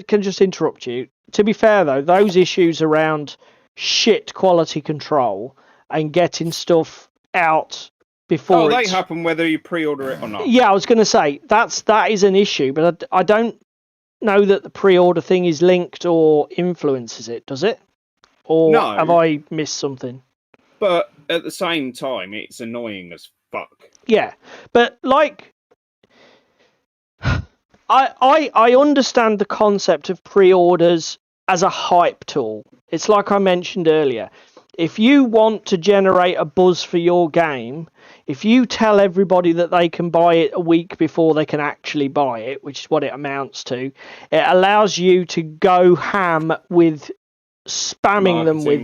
S2: can just interrupt you. To be fair, though, those issues around shit quality control and getting stuff out before
S1: they happen whether you pre-order it or not.
S2: Yeah, I was going to say, that is an issue, but I don't know that the pre-order thing is linked or influences it, does it? Or have I missed something?
S1: But at the same time, it's annoying as fuck.
S2: Yeah, but like... I understand the concept of pre-orders as a hype tool. It's like I mentioned earlier. If you want to generate a buzz for your game, if you tell everybody that they can buy it a week before they can actually buy it, which is what it amounts to, it allows you to go ham with spamming them with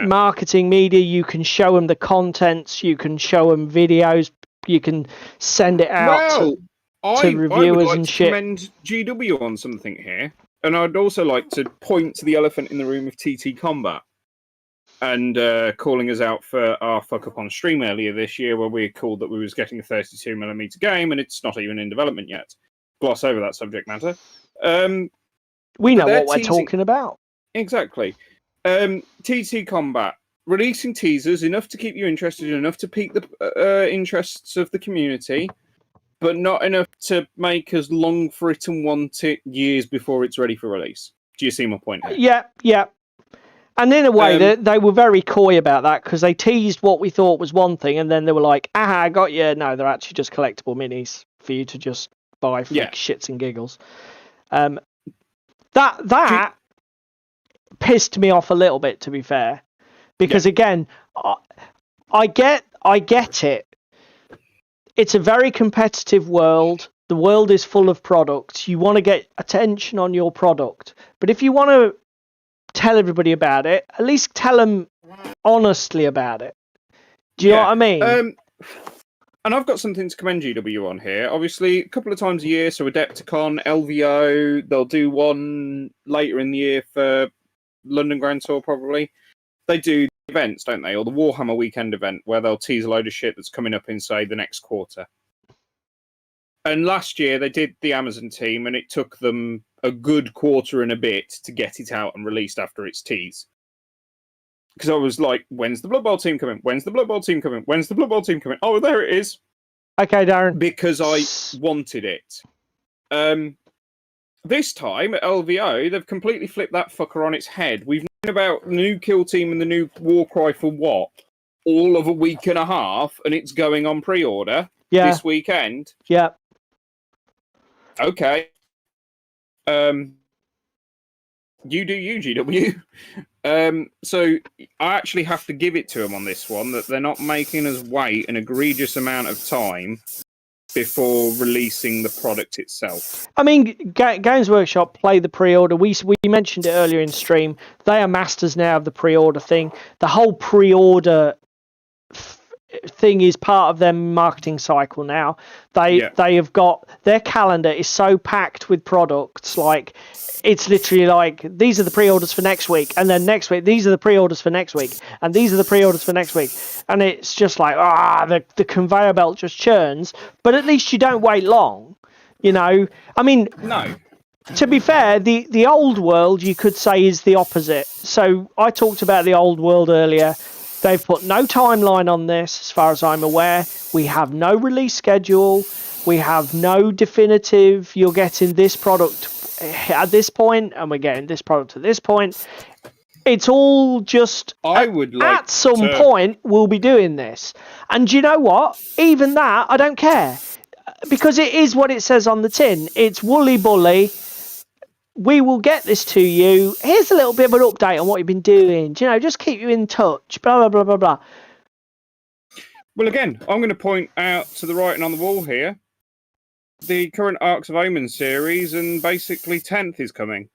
S2: marketing media. You can show them the contents, you can show them videos, you can send it out to reviewers
S1: I would like
S2: and
S1: to
S2: shit.
S1: Commend GW on something here, and I'd also like to point to the elephant in the room of TT Combat and calling us out for our fuck up on stream earlier this year, where we called that we was getting a 32mm game, and it's not even in development yet. Gloss over that subject matter.
S2: We know what we're talking about.
S1: Exactly. TT Combat releasing teasers enough to keep you interested, enough to pique the interests of the community, but not enough to make us long for it and want it years before it's ready for release. Do you see my point here?
S2: Yeah. And in a way, they were very coy about that, because they teased what we thought was one thing, and then they were like, aha, I got you. No, they're actually just collectible minis for you to just buy for shits and giggles. That pissed me off a little bit, to be fair. Because again, I get it. It's a very competitive world. The world is full of products. You want to get attention on your product. But if you want to tell everybody about it. At least tell them honestly about it. Do you know what I mean?
S1: And I've got something to commend GW on here. Obviously, a couple of times a year, so Adepticon, LVO, they'll do one later in the year for London Grand Tour, probably. They do events, don't they? Or the Warhammer weekend event, where they'll tease a load of shit that's coming up in, say, the next quarter. And last year, they did the Amazon team, and it took them a good quarter and a bit to get it out and released after its tease. Because I was like, when's the Blood Bowl team coming? When's the Blood Bowl team coming? When's the Blood Bowl team coming? Oh, there it is.
S2: Okay, Darren.
S1: Because I wanted it. This time at LVO, they've completely flipped that fucker on its head. We've known about the new kill team and the new Warcry for what? All of a week and a half, and it's going on pre-order this weekend.
S2: Yeah.
S1: Okay. You do you, GW. So I actually have to give it to them on this one, that they're not making us wait an egregious amount of time before releasing the product itself.
S2: I mean, Games Workshop play the pre-order. We mentioned it earlier in stream. They are masters now of the pre-order thing. The whole pre-order thing is part of their marketing cycle now. They have got, their calendar is so packed with products, like it's literally like, these are the pre-orders for next week, and then next week these are the pre-orders for next week, and these are the pre-orders for next week, and it's just like the conveyor belt just churns. But at least you don't wait long, you know. I mean,
S1: no.
S2: To be fair, the old world, you could say, is the opposite. So I talked about the old world earlier. They've put no timeline on this, as far as I'm aware. We have no release schedule. We have no definitive, you're getting this product at this point, and we're getting this product at this point. It's all just, at some point, we'll be doing this. And do you know what? Even that, I don't care. Because it is what it says on the tin. It's woolly bully. We will get this to you. Here's a little bit of an update on what you've been doing. Do you know, just keep you in touch. Blah, blah, blah, blah, blah.
S1: Well, again, I'm going to point out to the writing on the wall here. The current Arcs of Omen series, and basically 10th is coming.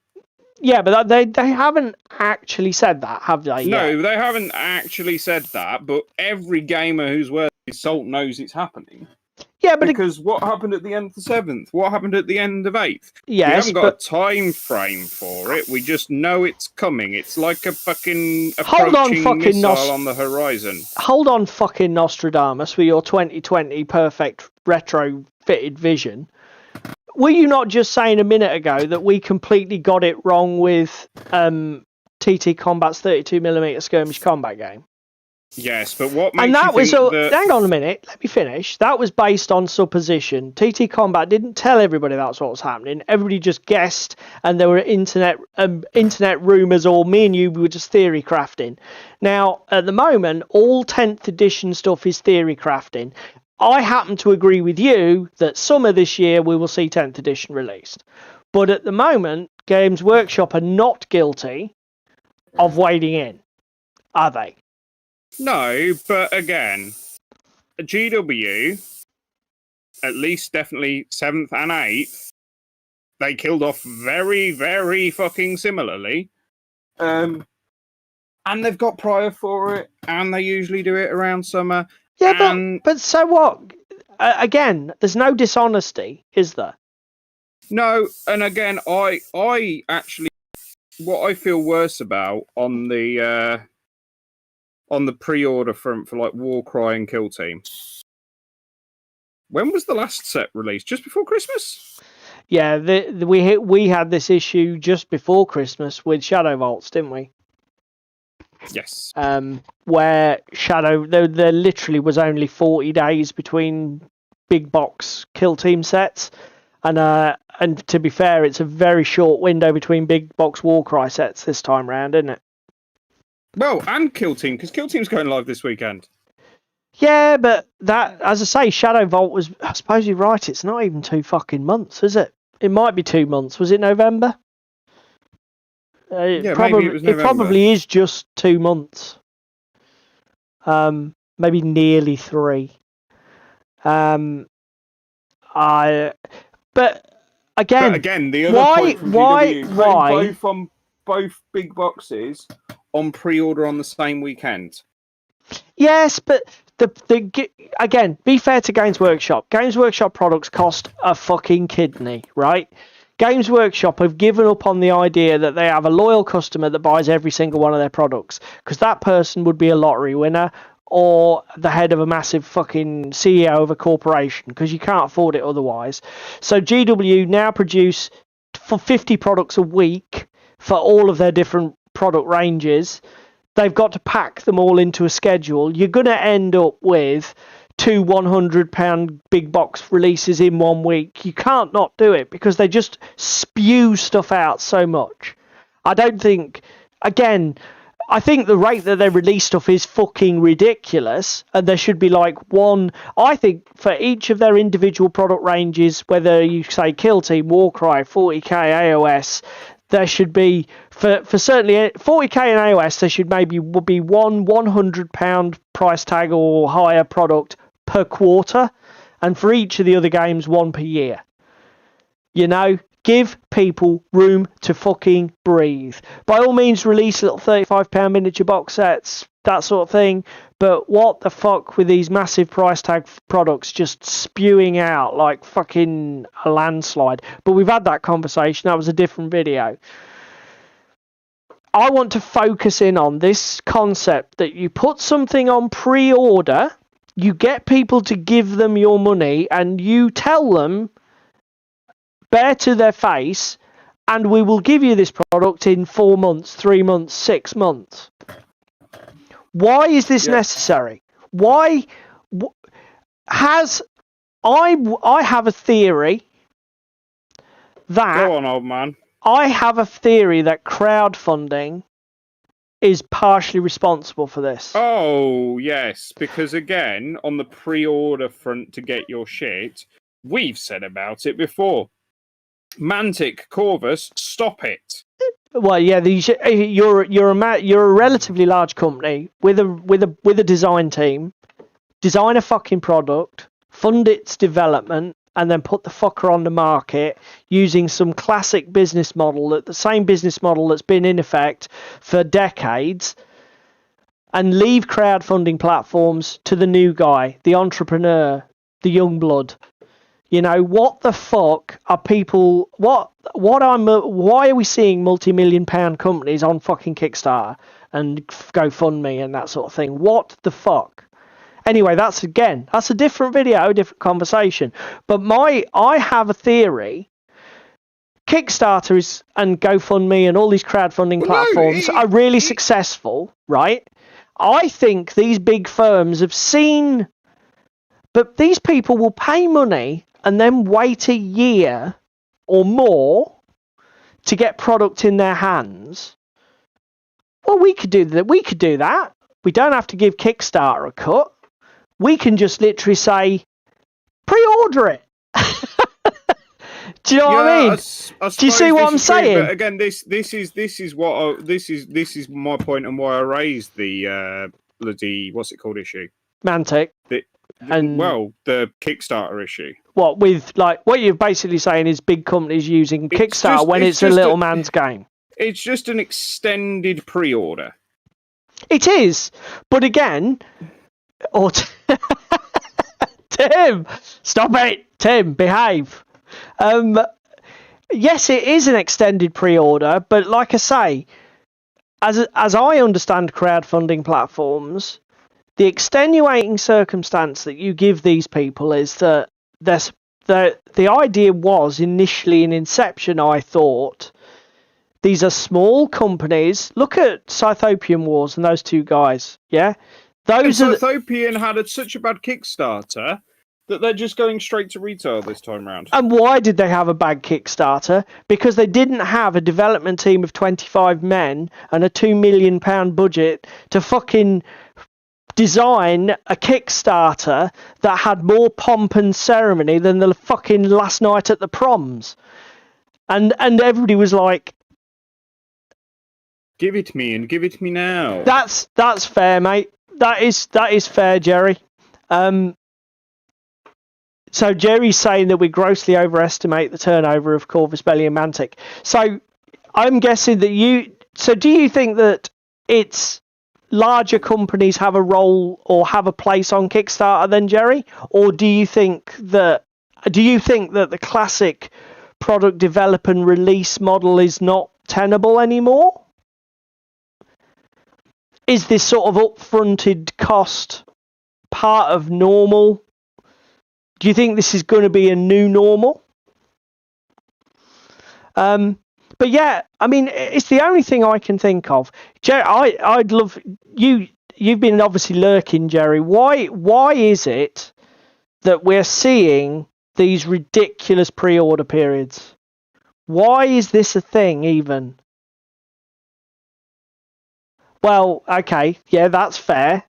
S2: Yeah, but they haven't actually said that, have they?
S1: No, they haven't actually said that, but every gamer who's worth his salt knows it's happening.
S2: Yeah, but
S1: because what happened at the end of the 7th? What happened at the end of 8th?
S2: Yes,
S1: we haven't got a time frame for it. We just know it's coming. It's like a fucking approaching missile on the horizon.
S2: Hold on, fucking Nostradamus, with your 2020 perfect retro-fitted vision. Were you not just saying a minute ago that we completely got it wrong with TT Combat's 32mm skirmish combat game?
S1: Yes, but what makes
S2: and that
S1: you think
S2: was hang on a minute, let me finish. That was based on supposition. TT Combat didn't tell everybody that's what was happening. Everybody just guessed, and there were internet rumours, or me and you were just theory crafting. Now, at the moment, all 10th edition stuff is theory crafting. I happen to agree with you that summer this year we will see 10th edition released. But at the moment, Games Workshop are not guilty of wading in, are they?
S1: No, but again, GW, at least definitely 7th and 8th, they killed off very, very fucking similarly. And they've got prior for it, and they usually do it around summer.
S2: Yeah, but so what? Again, there's no dishonesty, is there?
S1: No, and again, I actually, what I feel worse about on the pre-order front for like Warcry and Kill Team. When was the last set released? Just before Christmas?
S2: Yeah, we had this issue just before Christmas with Shadow Vaults, didn't we?
S1: Yes.
S2: Where Shadow, there literally was only 40 days between big box Kill Team sets, and to be fair, it's a very short window between big box Warcry sets this time round, isn't it?
S1: Well, and Kill Team, because Kill Team's going live this weekend.
S2: Yeah, but that, as I say, Shadow Vault was, I suppose you're right, it's not even 2 fucking months, is it? It might be 2 months. Was it November?
S1: Yeah, maybe it was November.
S2: It probably is just 2 months. Maybe nearly 3. But again,
S1: the other point from GW,
S2: why?
S1: both on both big boxes on pre-order on the same weekend.
S2: Yes, but again, be fair to Games Workshop. Games Workshop products cost a fucking kidney, right? Games Workshop have given up on the idea that they have a loyal customer that buys every single one of their products, because that person would be a lottery winner or the head of a massive fucking CEO of a corporation, because you can't afford it otherwise. So GW now produce for 50 products a week for all of their different product ranges. They've got to pack them all into a schedule. You're going to end up with 2 £100 big box releases in 1 week. You can't not do it because they just spew stuff out so much. I don't think, again, I think the rate that they release stuff is fucking ridiculous, and there should be like one, I think, for each of their individual product ranges, whether you say Kill Team, Warcry, 40k, AOS, there should be, for certainly 40k and AOS, there should maybe be one £100 price tag or higher product per quarter, and for each of the other games, one per year. You know, give people room to fucking breathe. By all means, release little £35 miniature box sets, that sort of thing. But what the fuck with these massive price tag products just spewing out like fucking a landslide? But we've had that conversation. That was a different video. I want to focus in on this concept that you put something on pre-order, you get people to give them your money, and you tell them, bare to their face, and we will give you this product in 4 months, 3 months, 6 months. Why is this necessary? Why has I have a theory that
S1: Go on, old man.
S2: I have a theory that crowdfunding is partially responsible for this.
S1: Oh, yes, because again, on the pre-order front to get your shit, we've said about it before. Mantic, Corvus, stop it.
S2: Well, yeah, you're a relatively large company with a design team. Design a fucking product, fund its development, and then put the fucker on the market using some classic business model, the same business model that's been in effect for decades, and leave crowdfunding platforms to the new guy, the entrepreneur, the young blood. You know, what the fuck are people? Why are we seeing multi-million-pound companies on fucking Kickstarter and GoFundMe and that sort of thing? What the fuck? Anyway, that's a different video, a different conversation. But I have a theory. Kickstarter and GoFundMe and all these crowdfunding platforms are really successful, right? I think these big firms have seen, but these people will pay money and then wait a year or more to get product in their hands. Well, we could do that. We don't have to give Kickstarter a cut. We can just literally say, pre-order it. Do you know what I mean? Do you see what I'm saying?
S1: But again, this is my point and why I raised the bloody what's it called issue?
S2: Mantic.
S1: The Kickstarter issue.
S2: What you're basically saying is big companies using Kickstarter when it's a little man's game.
S1: It's just an extended pre-order.
S2: It is, but again, Tim, stop it. Tim, behave. Yes, it is an extended pre-order, but like I say, as I understand crowdfunding platforms, the extenuating circumstance that you give these people is that the idea was initially in inception, I thought, these are small companies. Look at Scythopian Wars and those two guys, yeah?
S1: Scythopian had such a bad Kickstarter that they're just going straight to retail this time round.
S2: And why did they have a bad Kickstarter? Because they didn't have a development team of 25 men and a £2 million budget to fucking design a Kickstarter that had more pomp and ceremony than the fucking last night at the proms. And everybody was like,
S1: give it me and give it me now.
S2: That's fair, mate. That is fair, Jerry. So Jerry's saying that we grossly overestimate the turnover of Corvus Belli and Mantic. So I'm guessing that So do you think that it's larger companies have a role or have a place on Kickstarter then, Jerry? Or do you think that the classic product develop and release model is not tenable anymore? Is this sort of upfronted cost part of normal? Do you think this is going to be a new normal? But yeah, I mean, it's the only thing I can think of. Jerry, I'd love you. You've been obviously lurking, Jerry. Why is it that we're seeing these ridiculous pre-order periods? Why is this a thing even? Well, okay, yeah, that's fair.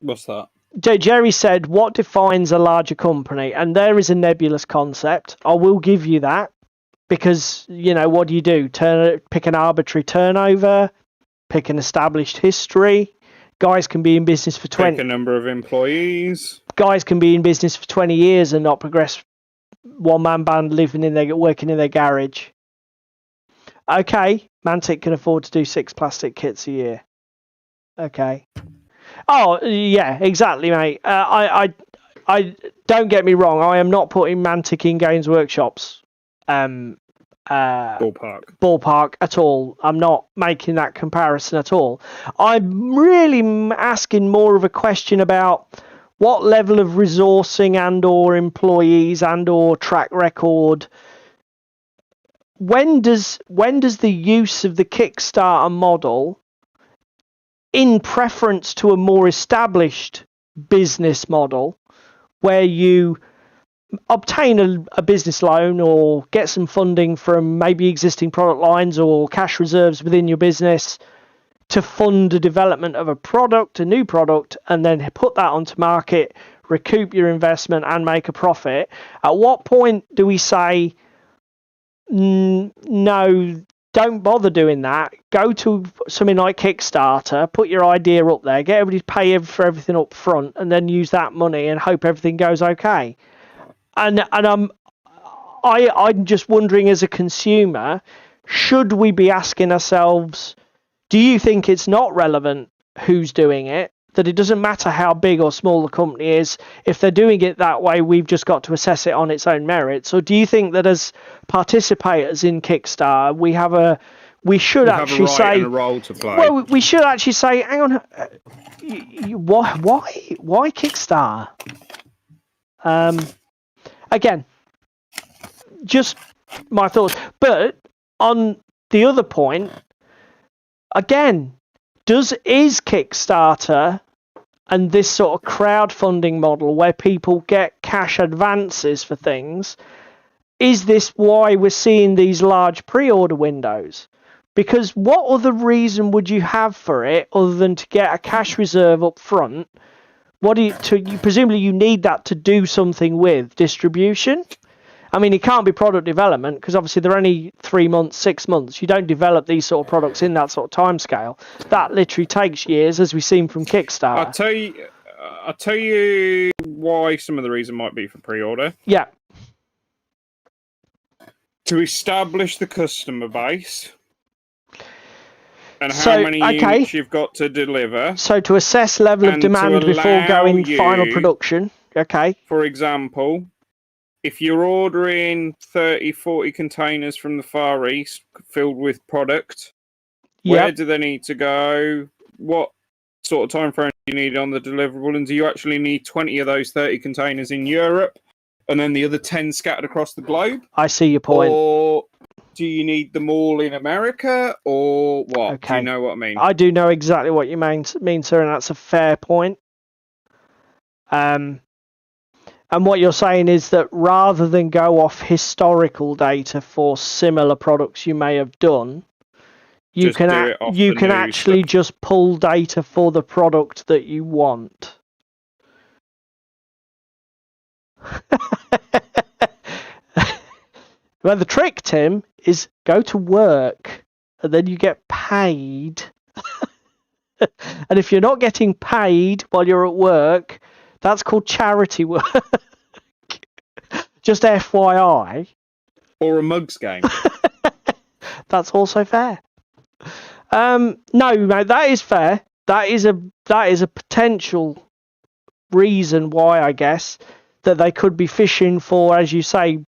S1: What's that?
S2: Jerry said, what defines a larger company? And there is a nebulous concept. I will give you that. Because, what do you do? Pick an arbitrary turnover, pick an established history. Guys can be in business for 20...
S1: Pick a number of employees.
S2: Guys can be in business for 20 years and not progress one-man band working in their garage. Okay, Mantic can afford to do 6 plastic kits a year. Okay. Oh, yeah, exactly, mate. I don't get me wrong. I am not putting Mantic in Games Workshop's ballpark at all. I'm not making that comparison at all. I'm really asking more of a question about what level of resourcing and or employees and or track record. When does the use of the Kickstarter model, in preference to a more established business model, where you obtain a business loan or get some funding from maybe existing product lines or cash reserves within your business to fund the development of a new product, and then put that onto market, recoup your investment and make a profit? At what point do we say, no, don't bother doing that? Go to something like Kickstarter, put your idea up there, get everybody to pay for everything up front, and then use that money and hope everything goes okay. And I'm just wondering, as a consumer, should we be asking ourselves, do you think it's not relevant who's doing it? That it doesn't matter how big or small the company is, if they're doing it that way, we've just got to assess it on its own merits? Or do you think that as participators in Kickstarter, we should actually say, and a role to play? Well, we should actually say, hang on, why Kickstarter? Again, just my thoughts. But on the other point, again, is Kickstarter and this sort of crowdfunding model where people get cash advances for things, is this why we're seeing these large pre-order windows? Because what other reason would you have for it other than to get a cash reserve up front? Presumably you need that to do something with distribution. I mean, it can't be product development because obviously they're only 3 months, 6 months. You don't develop these sort of products in that sort of time scale. That literally takes years, as we've seen from Kickstarter.
S1: I'll tell you why some of the reason might be for pre-order.
S2: Yeah.
S1: To establish the customer base. And how many units you've got to deliver.
S2: So to assess level of demand before going final production. Okay.
S1: For example, if you're ordering 30, 40 containers from the Far East filled with product, where do they need to go? What sort of time frame do you need on the deliverable? And do you actually need 20 of those 30 containers in Europe and then the other 10 scattered across the globe?
S2: I see your point.
S1: Or do you need them all in America, or what? Okay. Do you know what I mean?
S2: I do know exactly what you mean, sir, and that's a fair point. And what you're saying is that rather than go off historical data for similar products you may have done, you can actually just pull data for the product that you want. Well, the trick, Tim, is go to work and then you get paid. And if you're not getting paid while you're at work, that's called charity work. Just FYI.
S1: Or a mugs game.
S2: That's also fair. No, mate, that is fair. That is a potential reason why, I guess, that they could be fishing for, as you say,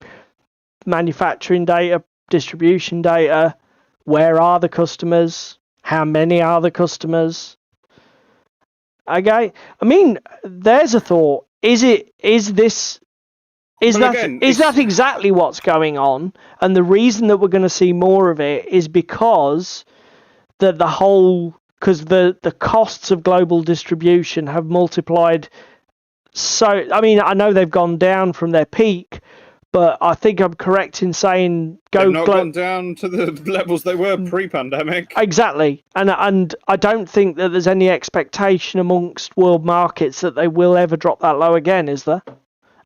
S2: manufacturing data, distribution data. Where are the customers? How many are the customers? Okay, I mean, there's a thought. Is that exactly what's going on? And the reason that we're going to see more of it is because the costs of global distribution have multiplied. So, I mean, I know they've gone down from their peak, but I think I'm correct in saying
S1: they've not gone down to the levels they were pre-pandemic.
S2: Exactly, and I don't think that there's any expectation amongst world markets that they will ever drop that low again, is there?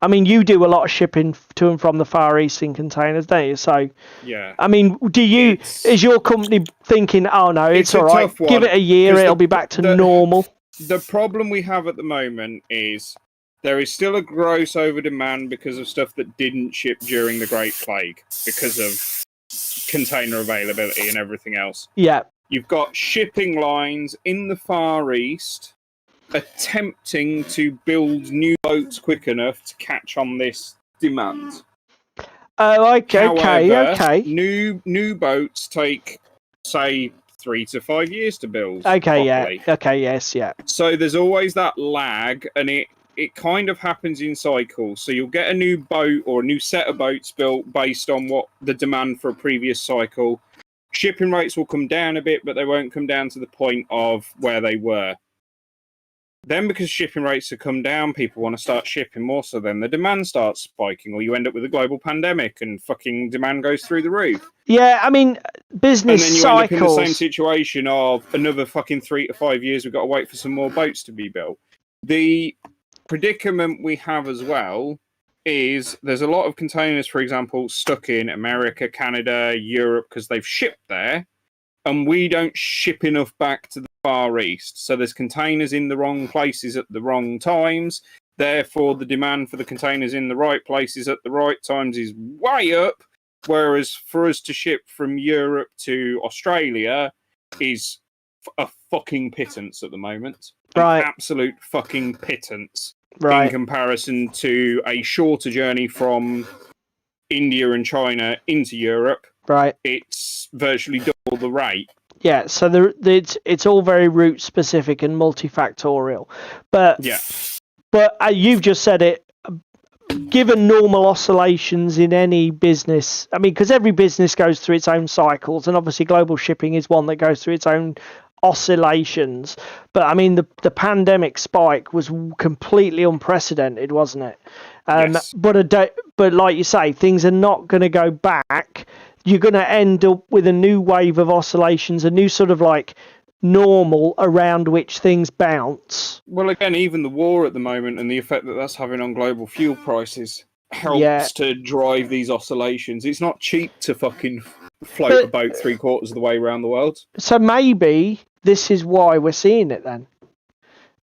S2: I mean, you do a lot of shipping to and from the Far East in containers, don't you? So,
S1: yeah.
S2: I mean, is your company thinking, oh no, it's all right, give it a year, it'll be back to normal?
S1: The problem we have at the moment is there is still a gross over demand because of stuff that didn't ship during the Great Plague because of container availability and everything else.
S2: Yeah.
S1: You've got shipping lines in the Far East attempting to build new boats quick enough to catch on this demand.
S2: Oh, okay.
S1: However,
S2: okay.
S1: New boats take, say, 3 to 5 years to build.
S2: Okay,
S1: properly.
S2: yeah. Okay, yes, yeah.
S1: So there's always that lag, and it kind of happens in cycles. So you'll get a new boat or a new set of boats built based on what the demand for a previous cycle. Shipping rates will come down a bit, but they won't come down to the point of where they were. Then because shipping rates have come down, people want to start shipping more, so then the demand starts spiking, or you end up with a global pandemic and fucking demand goes through the roof.
S2: Yeah, I mean, business cycles. And then you end up in the same
S1: situation of another fucking 3 to 5 years, we've got to wait for some more boats to be built. The predicament we have as well is there's a lot of containers, for example, stuck in America, Canada, Europe, because they've shipped there, and we don't ship enough back to the Far East. So there's containers in the wrong places at the wrong times. Therefore, the demand for the containers in the right places at the right times is way up. Whereas for us to ship from Europe to Australia is a fucking pittance at the moment.
S2: Right.
S1: An absolute fucking pittance.
S2: Right.
S1: In comparison to a shorter journey from India and China into Europe.
S2: Right.
S1: It's virtually double the rate.
S2: Yeah, so it's all very route specific and multifactorial. But
S1: yeah.
S2: But you've just said it. Given normal oscillations in any business, I mean, because every business goes through its own cycles, and obviously global shipping is one that goes through its own oscillations. But I mean, the pandemic spike was completely unprecedented, wasn't it?
S1: Yes.
S2: But like you say, things are not going to go back. You're going to end up with a new wave of oscillations, a new sort of like normal around which things bounce.
S1: Well, again, even the war at the moment and the effect that that's having on global fuel prices helps to drive these oscillations. It's not cheap to fucking float a boat 3/4 of the way around the world.
S2: So maybe this is why we're seeing it then.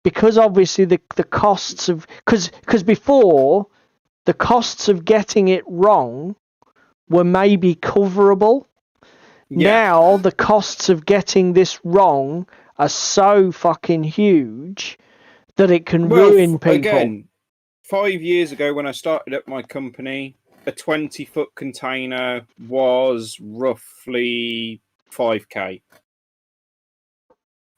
S2: Because obviously the costs of... Because before, the costs of getting it wrong were maybe coverable. Yeah. Now the costs of getting this wrong are so fucking huge that it can ruin people.
S1: Again, 5 years ago when I started up my company, a 20-foot container was roughly 5k.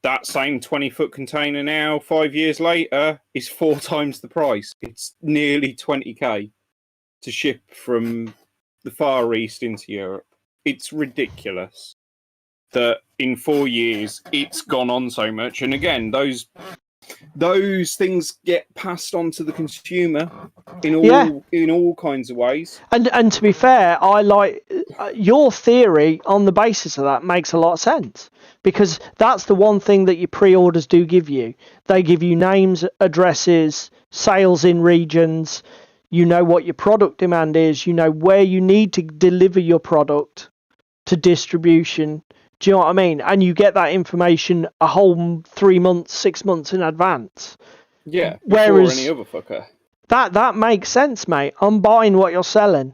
S1: That same 20-foot container now, 5 years later, is 4 times the price. It's nearly 20k to ship from the Far East into Europe. It's ridiculous that in 4 years it's gone on so much. And again, those things get passed on to the consumer in all kinds of ways.
S2: And to be fair, I like your theory on the basis of that makes a lot of sense, because that's the one thing that your pre-orders do give you. They give you names, addresses, sales in regions. You know what your product demand is. You know where you need to deliver your product to distribution. Do you know what I mean? And you get that information a whole 3 months, 6 months in advance.
S1: Yeah,
S2: whereas
S1: any other fucker.
S2: That makes sense, mate. I'm buying what you're selling.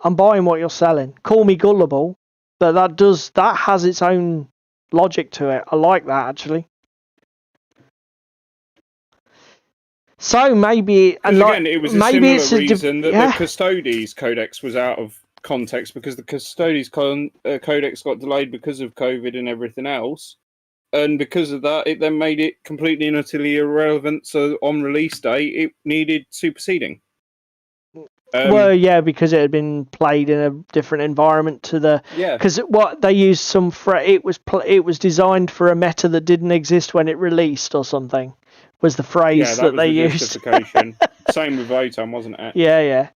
S2: Call me gullible, But that has its own logic to it. I like that, actually. So maybe, and like,
S1: again, it was a
S2: maybe
S1: similar
S2: it's
S1: reason that the Custodes Codex was out of context, because the Custodes Codex got delayed because of COVID and everything else, and because of that, it then made it completely and utterly irrelevant. So on release day, it needed superseding.
S2: Well, yeah, because it had been played in a different environment to the.
S1: Yeah.
S2: Because what they used it was designed for a meta that didn't exist when it released or something. Was the phrase that they used.
S1: Justification. Same with Votan, wasn't it?
S2: Yeah.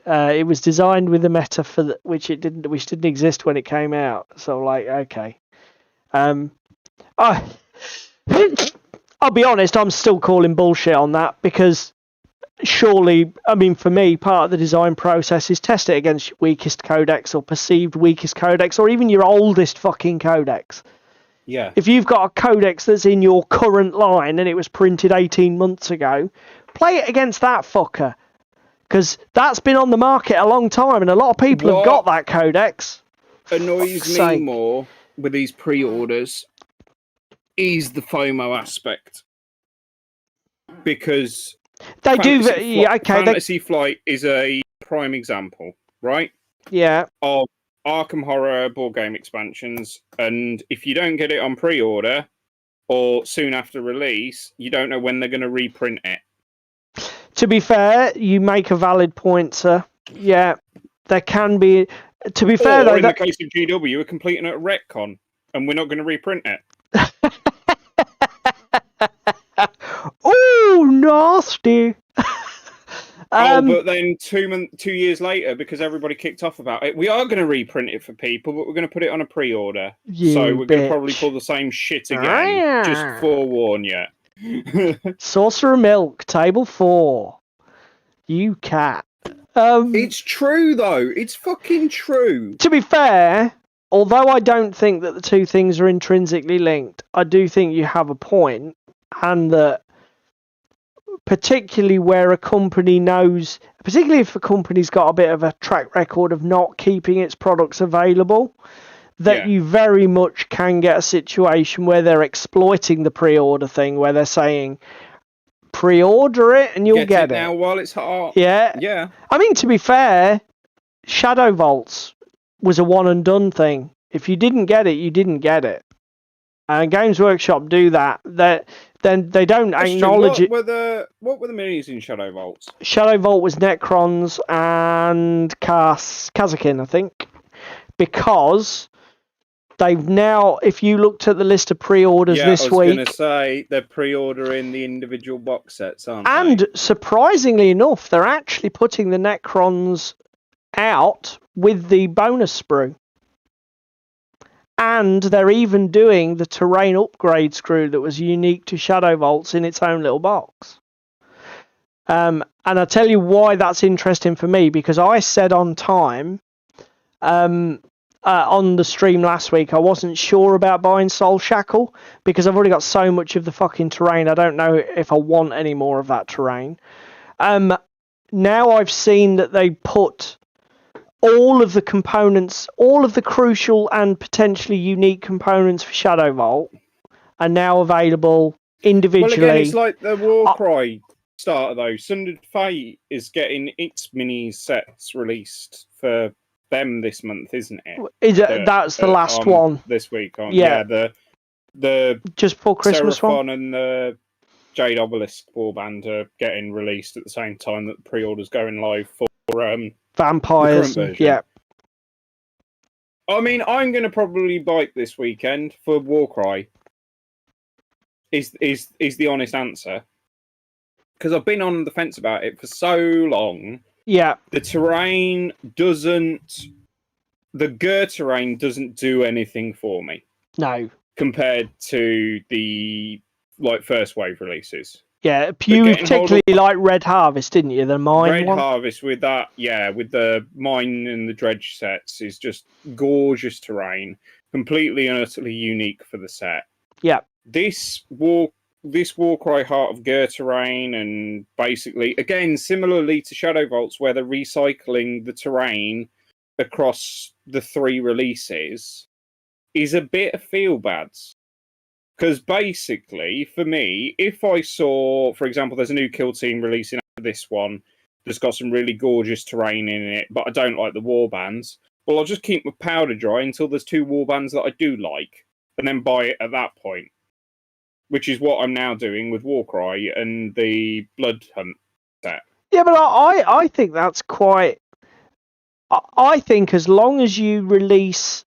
S2: It was designed with a meta for which didn't exist when it came out. So like, okay. I'll be honest, I'm still calling bullshit on that, because surely, I mean, for me, part of the design process is test it against your weakest codex or perceived weakest codex, or even your oldest fucking codex.
S1: Yeah.
S2: If you've got a codex that's in your current line and it was printed 18 months ago, play it against that fucker. Because that's been on the market a long time and a lot of people have got that codex.
S1: Annoys me more with these pre-orders is the FOMO aspect. Because
S2: they
S1: Fantasy Flight is a prime example, right?
S2: Yeah.
S1: Of Arkham Horror board game expansions, and if you don't get it on pre-order or soon after release, you don't know when they're going to reprint it.
S2: To be fair, you make a valid point, sir. Yeah, there can be. To be fair, though,
S1: in the case of GW, we're completing a retcon, and we're not going to reprint it.
S2: Oh, nasty!
S1: But then 2 years later, because everybody kicked off about it, we are going to reprint it for people, but we're going to put it on a pre-order. So we're going to probably pull the same shit again. Just forewarn you.
S2: Sorcerer Milk, table 4. You cat.
S1: It's true, though. It's fucking true.
S2: To be fair, although I don't think that the two things are intrinsically linked, I do think you have a point, and that particularly where a company knows, particularly if a company's got a bit of a track record of not keeping its products available, that you very much can get a situation where they're exploiting the pre-order thing, where they're saying, pre-order it and you'll get it
S1: now while it's hot.
S2: Yeah. I mean, to be fair, Shadow Vaults was a one and done thing. If you didn't get it, you didn't get it. And Games Workshop do that. Then they don't acknowledge it.
S1: What were the minis in Shadow Vaults?
S2: Shadow Vault was Necrons and Kazakin, I think. Because they've now, if you looked at the list of pre-orders this week...
S1: I was going to say, they're pre-ordering the individual box sets, aren't they?
S2: And surprisingly enough, they're actually putting the Necrons out with the bonus sprue. And they're even doing the terrain upgrade screw that was unique to Shadow Vaults in its own little box. And I'll tell you why that's interesting for me, because I said on time... on the stream last week, I wasn't sure about buying Soul Shackle because I've already got so much of the fucking terrain. I don't know if I want any more of that terrain. Now I've seen that they put all of the components, all of the crucial and potentially unique components for Shadow Vault are now available individually.
S1: Well, again, it's like the Warcry starter, though. Sundered Fate is getting its mini sets released for them this month, isn't it?
S2: That's the last one
S1: this week. The
S2: just before Christmas
S1: Seraphon
S2: one
S1: and the Jade Obelisk warband are getting released at the same time that the pre-orders going live for
S2: Vampires. Yeah.
S1: I mean, I'm going to probably bite this weekend for Warcry. Is the honest answer, because I've been on the fence about it for so long.
S2: Yeah.
S1: The terrain doesn't... The Gur terrain doesn't do anything for me.
S2: No.
S1: Compared to the first wave releases.
S2: Yeah, you particularly like Red Harvest, didn't you? The mine one?
S1: Red Harvest with that, with the mine and the dredge sets is just gorgeous terrain. Completely and utterly unique for the set.
S2: Yeah.
S1: This Warcry Heart of Gur terrain, and basically, again, similarly to Shadow Vaults, where they're recycling the terrain across the 3 releases is a bit of feel bads. Because basically, for me, if I saw, for example, there's a new Kill Team releasing after this one that's got some really gorgeous terrain in it, but I don't like the warbands, well, I'll just keep my powder dry until there's 2 warbands that I do like, and then buy it at that point. Which is what I'm now doing with Warcry and the Blood Hunt set.
S2: Yeah, but I think that's quite... I think as long as you release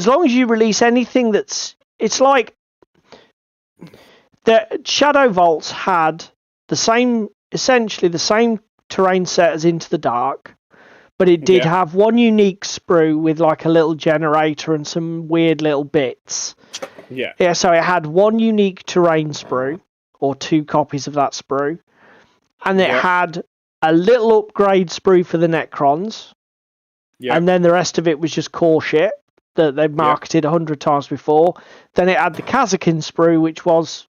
S2: anything that's... It's like the Shadow Vaults had essentially the same terrain set as Into the Dark, but it did have one unique sprue with like a little generator and some weird little bits. Yeah, so it had one unique terrain sprue, or 2 copies of that sprue, and it had a little upgrade sprue for the Necrons, and then the rest of it was just core shit that they've marketed 100 times before. Then it had the Kazakin sprue, which was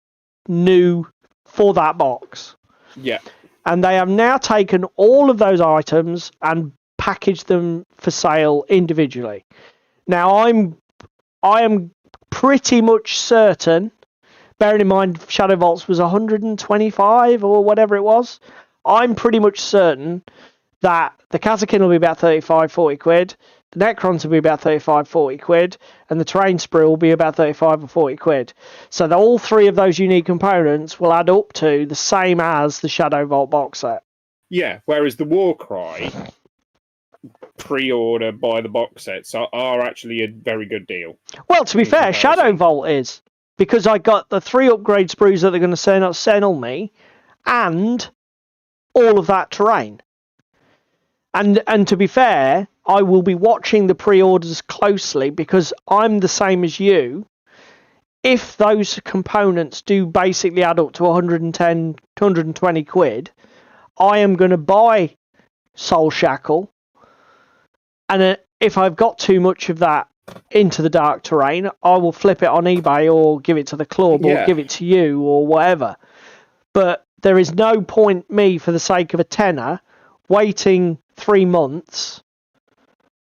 S2: new for that box.
S1: Yeah.
S2: And they have now taken all of those items and packaged them for sale individually. Now, I am pretty much certain, bearing in mind Shadow Vaults was 125 or whatever it was, I'm pretty much certain that the Kazakin will be about 35, 40 quid, the Necrons will be about 35, 40 quid, and the terrain sprue will be about 35 or 40 quid. So that all 3 of those unique components will add up to the same as the Shadow Vault box set.
S1: Yeah, whereas the Warcry pre-order buy the box sets are actually a very good deal.
S2: Well, to be fair, Shadow Vault is, because I got the 3 upgrade sprues that they're going to send on me, and all of that terrain. And to be fair, I will be watching the pre-orders closely because I'm the same as you. If those components do basically add up to 110, 220 quid, I am going to buy Soul Shackle. And if I've got too much of that Into the Dark terrain, I will flip it on eBay or give it to the club or give it to you or whatever. But there is no point me, for the sake of a tenner, waiting 3 months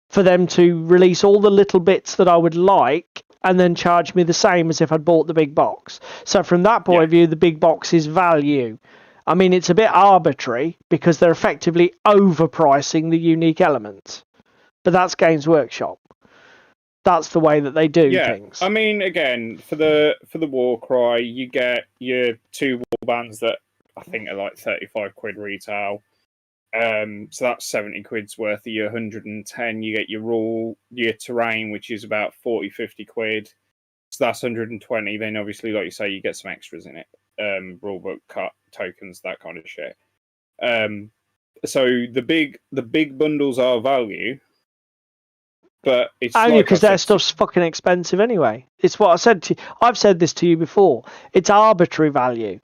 S2: for them to release all the little bits that I would like and then charge me the same as if I'd bought the big box. So from that point of view, the big box is value. I mean, it's a bit arbitrary because they're effectively overpricing the unique elements. But that's Games Workshop. That's the way that they do things.
S1: I mean, again, for the Warcry, you get your 2 warbands that I think are like 35 quid retail. So that's 70 quid's worth of your 110. You get your terrain, which is about 40, 50 quid. So that's 120. Then obviously, like you say, you get some extras in it. Rulebook cut tokens, that kind of shit. So the big bundles are value. But it's
S2: only
S1: like
S2: because their stuff's fucking expensive anyway. It's what I said to you. I've said this to you before. It's arbitrary value.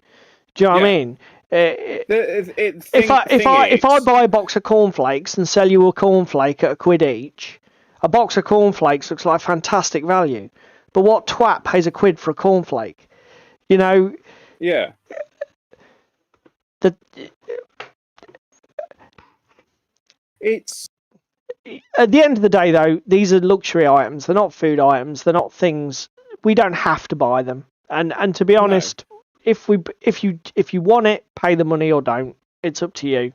S2: Do you know what I mean? If I buy a box of cornflakes and sell you a cornflake at £1 each, a box of cornflakes looks like fantastic value. But what twat pays £1 for a cornflake? You know?
S1: Yeah. It's...
S2: At the end of the day, though, these are luxury items. They're not food items. They're not things... We don't have to buy them. And to be honest... No. If you want it, pay the money or don't. It's up to you.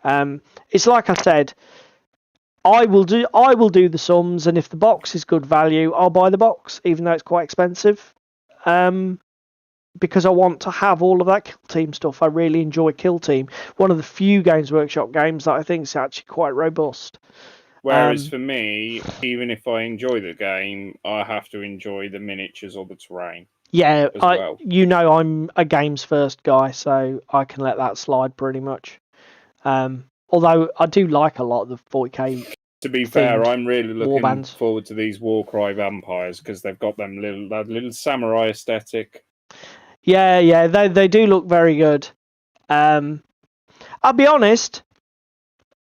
S2: It's like I said, I will do the sums, and if the box is good value, I'll buy the box, even though it's quite expensive. Because I want to have all of that Kill Team stuff. I really enjoy Kill Team. One of the few Games Workshop games that I think is actually quite robust.
S1: Whereas for me, even if I enjoy the game, I have to enjoy the miniatures or the terrain.
S2: Yeah, I'm a games first guy, so I can let that slide pretty much. Although I do like a lot of the 40k.
S1: To be fair, I'm really looking forward to these Warcry vampires because they've got that little samurai aesthetic.
S2: Yeah, they do look very good. I'll be honest.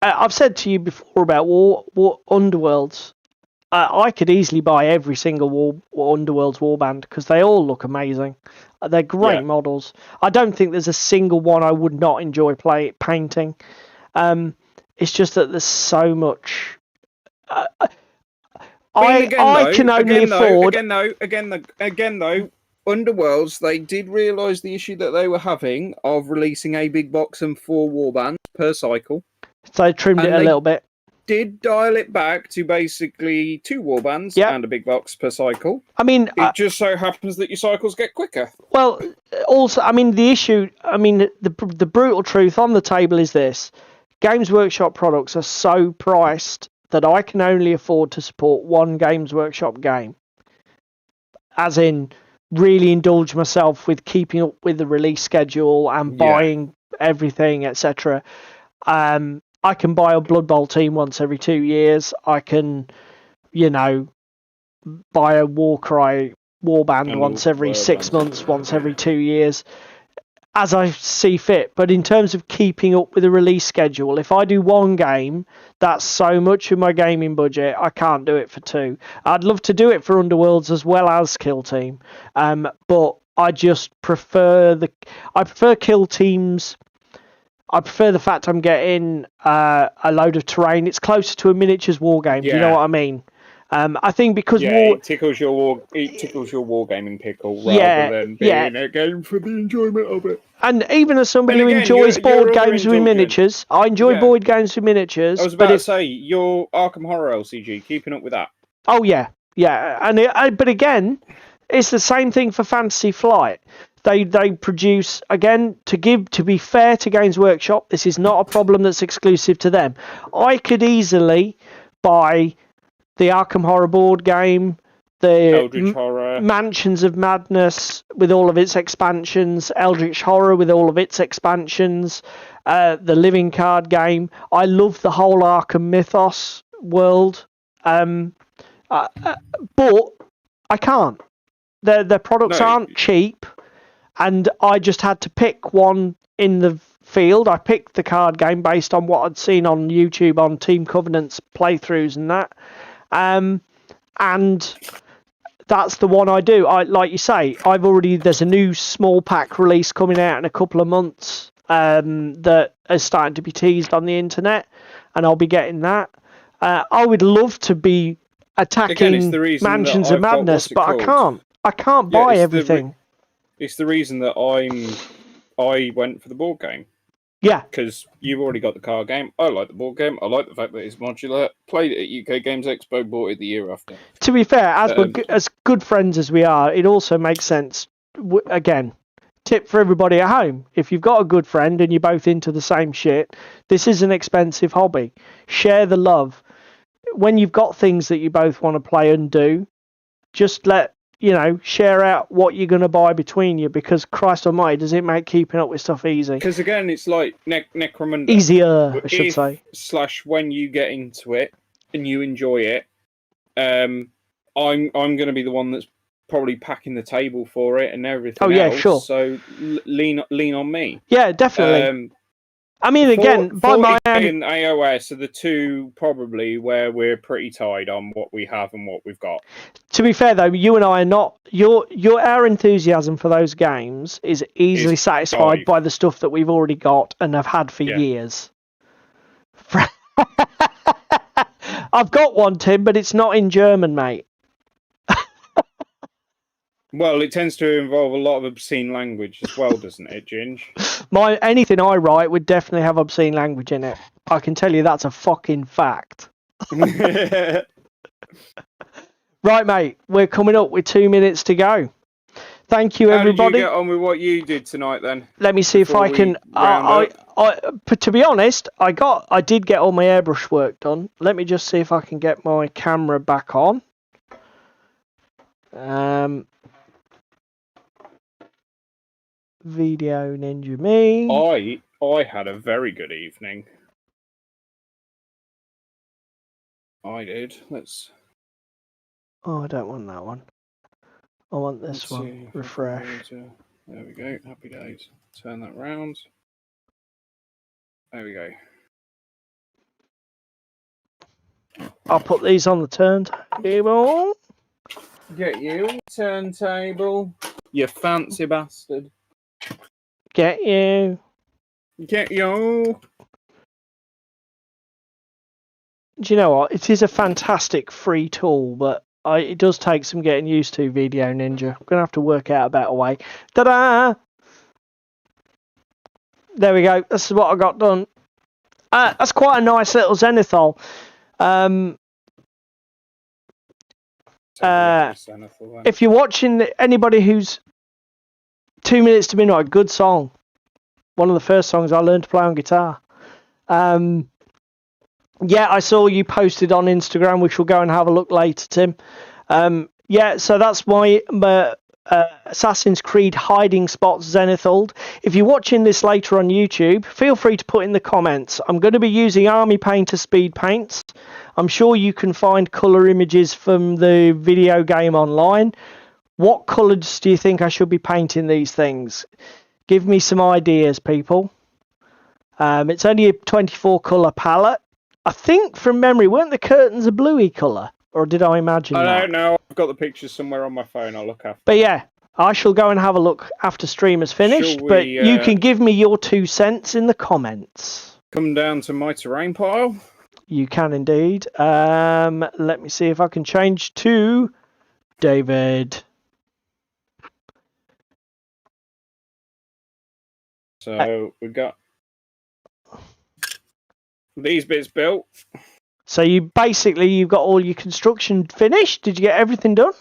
S2: I've said to you before about War Underworlds. I could easily buy every single Underworld's warband because they all look amazing. They're great models. I don't think there's a single one I would not enjoy painting. It's just that there's so much I can only afford.
S1: Again though, Underworlds, they did realise the issue that they were having of releasing a big box and 4 warbands per cycle.
S2: So they trimmed it a little bit.
S1: Did dial it back to basically 2 warbands and a big box per cycle.
S2: I mean,
S1: it just so happens that your cycles get quicker.
S2: Well, also, I mean, the issue, I mean, the brutal truth on the table is this: Games Workshop products are so priced that I can only afford to support one Games Workshop game. As in, really indulge myself with keeping up with the release schedule and buying everything, etc. I can buy a Blood Bowl team once every 2 years. I can, buy a Warcry warband once every 6 months, once every 2 years, as I see fit. But in terms of keeping up with the release schedule, if I do one game, that's so much of my gaming budget, I can't do it for 2. I'd love to do it for Underworlds as well as Kill Team, but I just prefer Kill Teams. I prefer the fact I'm getting a load of terrain. It's closer to a miniatures war game. Do you know what I mean? I think because
S1: it tickles your wargaming pickle rather than being a game for the enjoyment of it.
S2: And even as somebody who enjoys board games with miniatures, I enjoy board games with miniatures.
S1: I was about to say, your Arkham Horror LCG, keeping up with that.
S2: Oh yeah, and but again, it's the same thing for Fantasy Flight. They produce, again, to be fair to Games Workshop, this is not a problem that's exclusive to them. I could easily buy the Arkham Horror board game, the
S1: Eldritch Horror,
S2: Mansions of Madness with all of its expansions, Eldritch Horror with all of its expansions, the Living Card game. I love the whole Arkham Mythos world, but I can't. Their products aren't cheap, and I just had to pick one in the field. I picked the card game based on what I'd seen on YouTube on Team Covenant's playthroughs and that. And that's the one I do. Like you say, there's a new small pack release coming out in a couple of months that is starting to be teased on the internet, and I'll be getting that. I would love to be attacking Mansions of Madness, but I can't. I can't buy everything.
S1: It's the reason that I went for the board game.
S2: Yeah.
S1: Because you've already got the card game. I like the board game. I like the fact that it's modular. Played it at UK Games Expo, bought it the year after.
S2: To be fair, as good friends as we are, it also makes sense. Again, tip for everybody at home. If you've got a good friend and you're both into the same shit, this is an expensive hobby. Share the love. When you've got things that you both want to play and do, just share out what you're going to buy between you, because Christ almighty, does it make keeping up with stuff easy?
S1: Because again, it's like Necromunda.
S2: Easier, I should say.
S1: / when you get into it and you enjoy it, I'm going to be the one that's probably packing the table for it and everything else.
S2: Sure.
S1: So lean on me.
S2: Yeah, definitely. I mean, again, by my own...
S1: and AOS are the two probably where we're pretty tied on what we have and what we've got.
S2: To be fair, though, you and I are not... Our enthusiasm for those games is easily satisfied by the stuff that we've already got and have had for years. I've got one, Tim, but it's not in German, mate.
S1: Well, it tends to involve a lot of obscene language as well, doesn't it, Ginge?
S2: Anything I write would definitely have obscene language in it. I can tell you that's a fucking fact. Right, mate. We're coming up with 2 minutes to go. Thank you, everybody.
S1: How did you get on with what you did tonight, then?
S2: Let me see if I can... to be honest, I did get all my airbrush work done. Let me just see if I can get my camera back on. Video Ninja Me.
S1: I had a very good evening. I did.
S2: Oh, I don't want that one. I want this one. Refresh.
S1: There we go. Happy days. Turn that round. There we go.
S2: I'll put these on the turntable.
S1: Get you turntable. You fancy bastard.
S2: Get you.
S1: Get you.
S2: Do you know what? It is a fantastic free tool, but it does take some getting used to, Video Ninja. I'm going to have to work out a better way. Ta-da! There we go. This is what I got done. That's quite a nice little zenithal. If you're watching, anybody who's 2 Minutes to Midnight, good song. One of the first songs I learned to play on guitar. Yeah, I saw you posted on Instagram, which we'll go and have a look later, Tim. Yeah, so that's my Assassin's Creed Hiding Spots Zenithal. If you're watching this later on YouTube, feel free to put in the comments. I'm going to be using Army Painter speed paints. I'm sure you can find colour images from the video game online. What colours do you think I should be painting these things? Give me some ideas, people. It's only a 24 colour palette. I think from memory, weren't the curtains a bluey colour? Or did I imagine that?
S1: I don't know. I've got the pictures somewhere on my phone. I'll look after.
S2: But yeah, I shall go and have a look after stream is finished. But you can give me your 2 cents in the comments.
S1: Come down to my terrain pile.
S2: You can indeed. Let me see if I can change to David.
S1: So we've got these bits built.
S2: So you've got all your construction finished. Did you get everything done?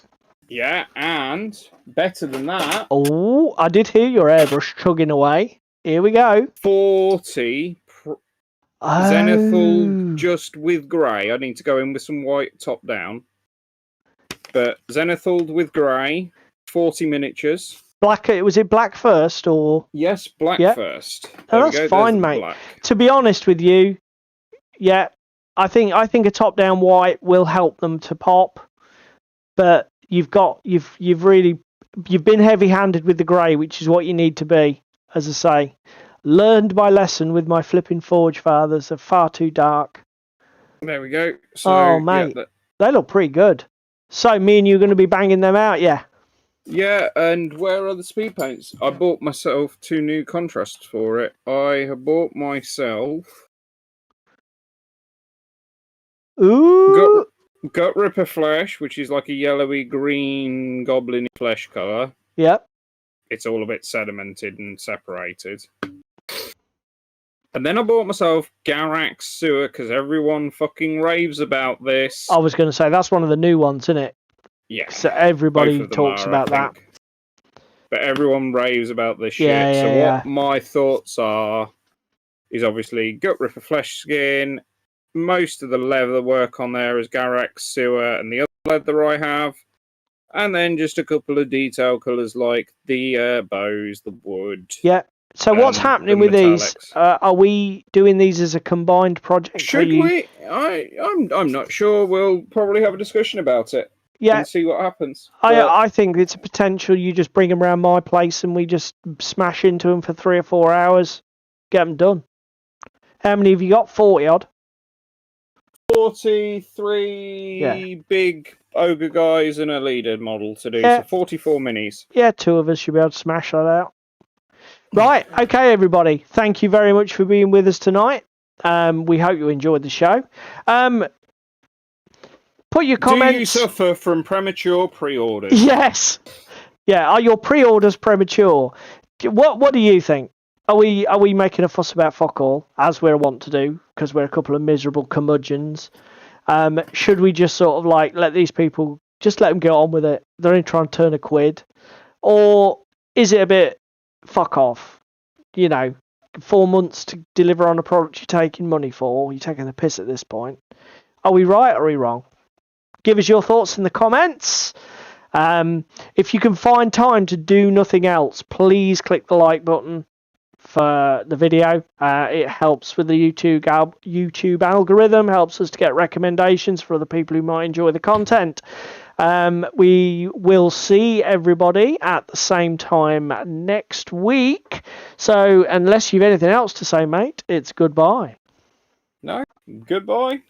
S1: Yeah, and better than that.
S2: Oh, I did hear your airbrush chugging away. Here we go.
S1: 40 Zenithal just with grey. I need to go in with some white top down. But Zenithal with grey, 40 miniatures.
S2: Black. Was it black first or?
S1: Yes, black first.
S2: Oh, that's fine, mate. Black. To be honest with you, yeah, I think a top down white will help them to pop. But you've been heavy handed with the grey, which is what you need to be. As I say, learned my lesson with my flipping Forge Fathers. They're far too dark.
S1: There we go. So,
S2: oh mate, yeah, they look pretty good. So me and you are going to be banging them out, yeah.
S1: Yeah, and where are the speed paints? I bought myself 2 new contrasts for it. I have bought myself Gut Ripper Flesh, which is like a yellowy green goblin flesh colour.
S2: Yep.
S1: It's all a bit sedimented and separated. And then I bought myself Garak's Sewer because everyone fucking raves about this.
S2: I was going to say, that's one of the new ones, isn't it?
S1: Yeah.
S2: So everybody talks about that.
S1: But everyone raves about this shit. What my thoughts are is obviously Gut Ripper Flesh Skin. Most of the leather work on there is Garak's Sewer and the other leather I have. And then just a couple of detail colours like the bows, the wood.
S2: Yeah. So what's happening with these? Are we doing these as a combined project?
S1: Should we? I'm not sure. We'll probably have a discussion about it.
S2: Yeah.
S1: And see what happens.
S2: I think it's a potential. You just bring them around my place and we just smash into them for 3 or 4 hours. Get them done. How many have you got? 40 odd?
S1: 43 big ogre guys and a leader model to do. So 44 minis.
S2: Yeah, 2 of us should be able to smash that out. Right, okay, everybody. Thank you very much for being with us tonight. We hope you enjoyed the show. Put your comments.
S1: Do you suffer from premature pre-orders?
S2: Yes. Yeah. Are your pre-orders premature? What do you think? Are we making a fuss about fuck all, as we're wont to do, because we're a couple of miserable curmudgeons? Should we just sort of like let these people just let them get on with it? They're only trying to turn a quid, or is it a bit fuck off? 4 months to deliver on a product you're taking money for. You're taking the piss at this point. Are we right or are we wrong? Give us your thoughts in the comments. If you can find time to do nothing else, please click the like button for the video. It helps with the YouTube algorithm, helps us to get recommendations for other people who might enjoy the content. We will see everybody at the same time next week. So unless you've anything else to say, mate, it's goodbye.
S1: No, goodbye.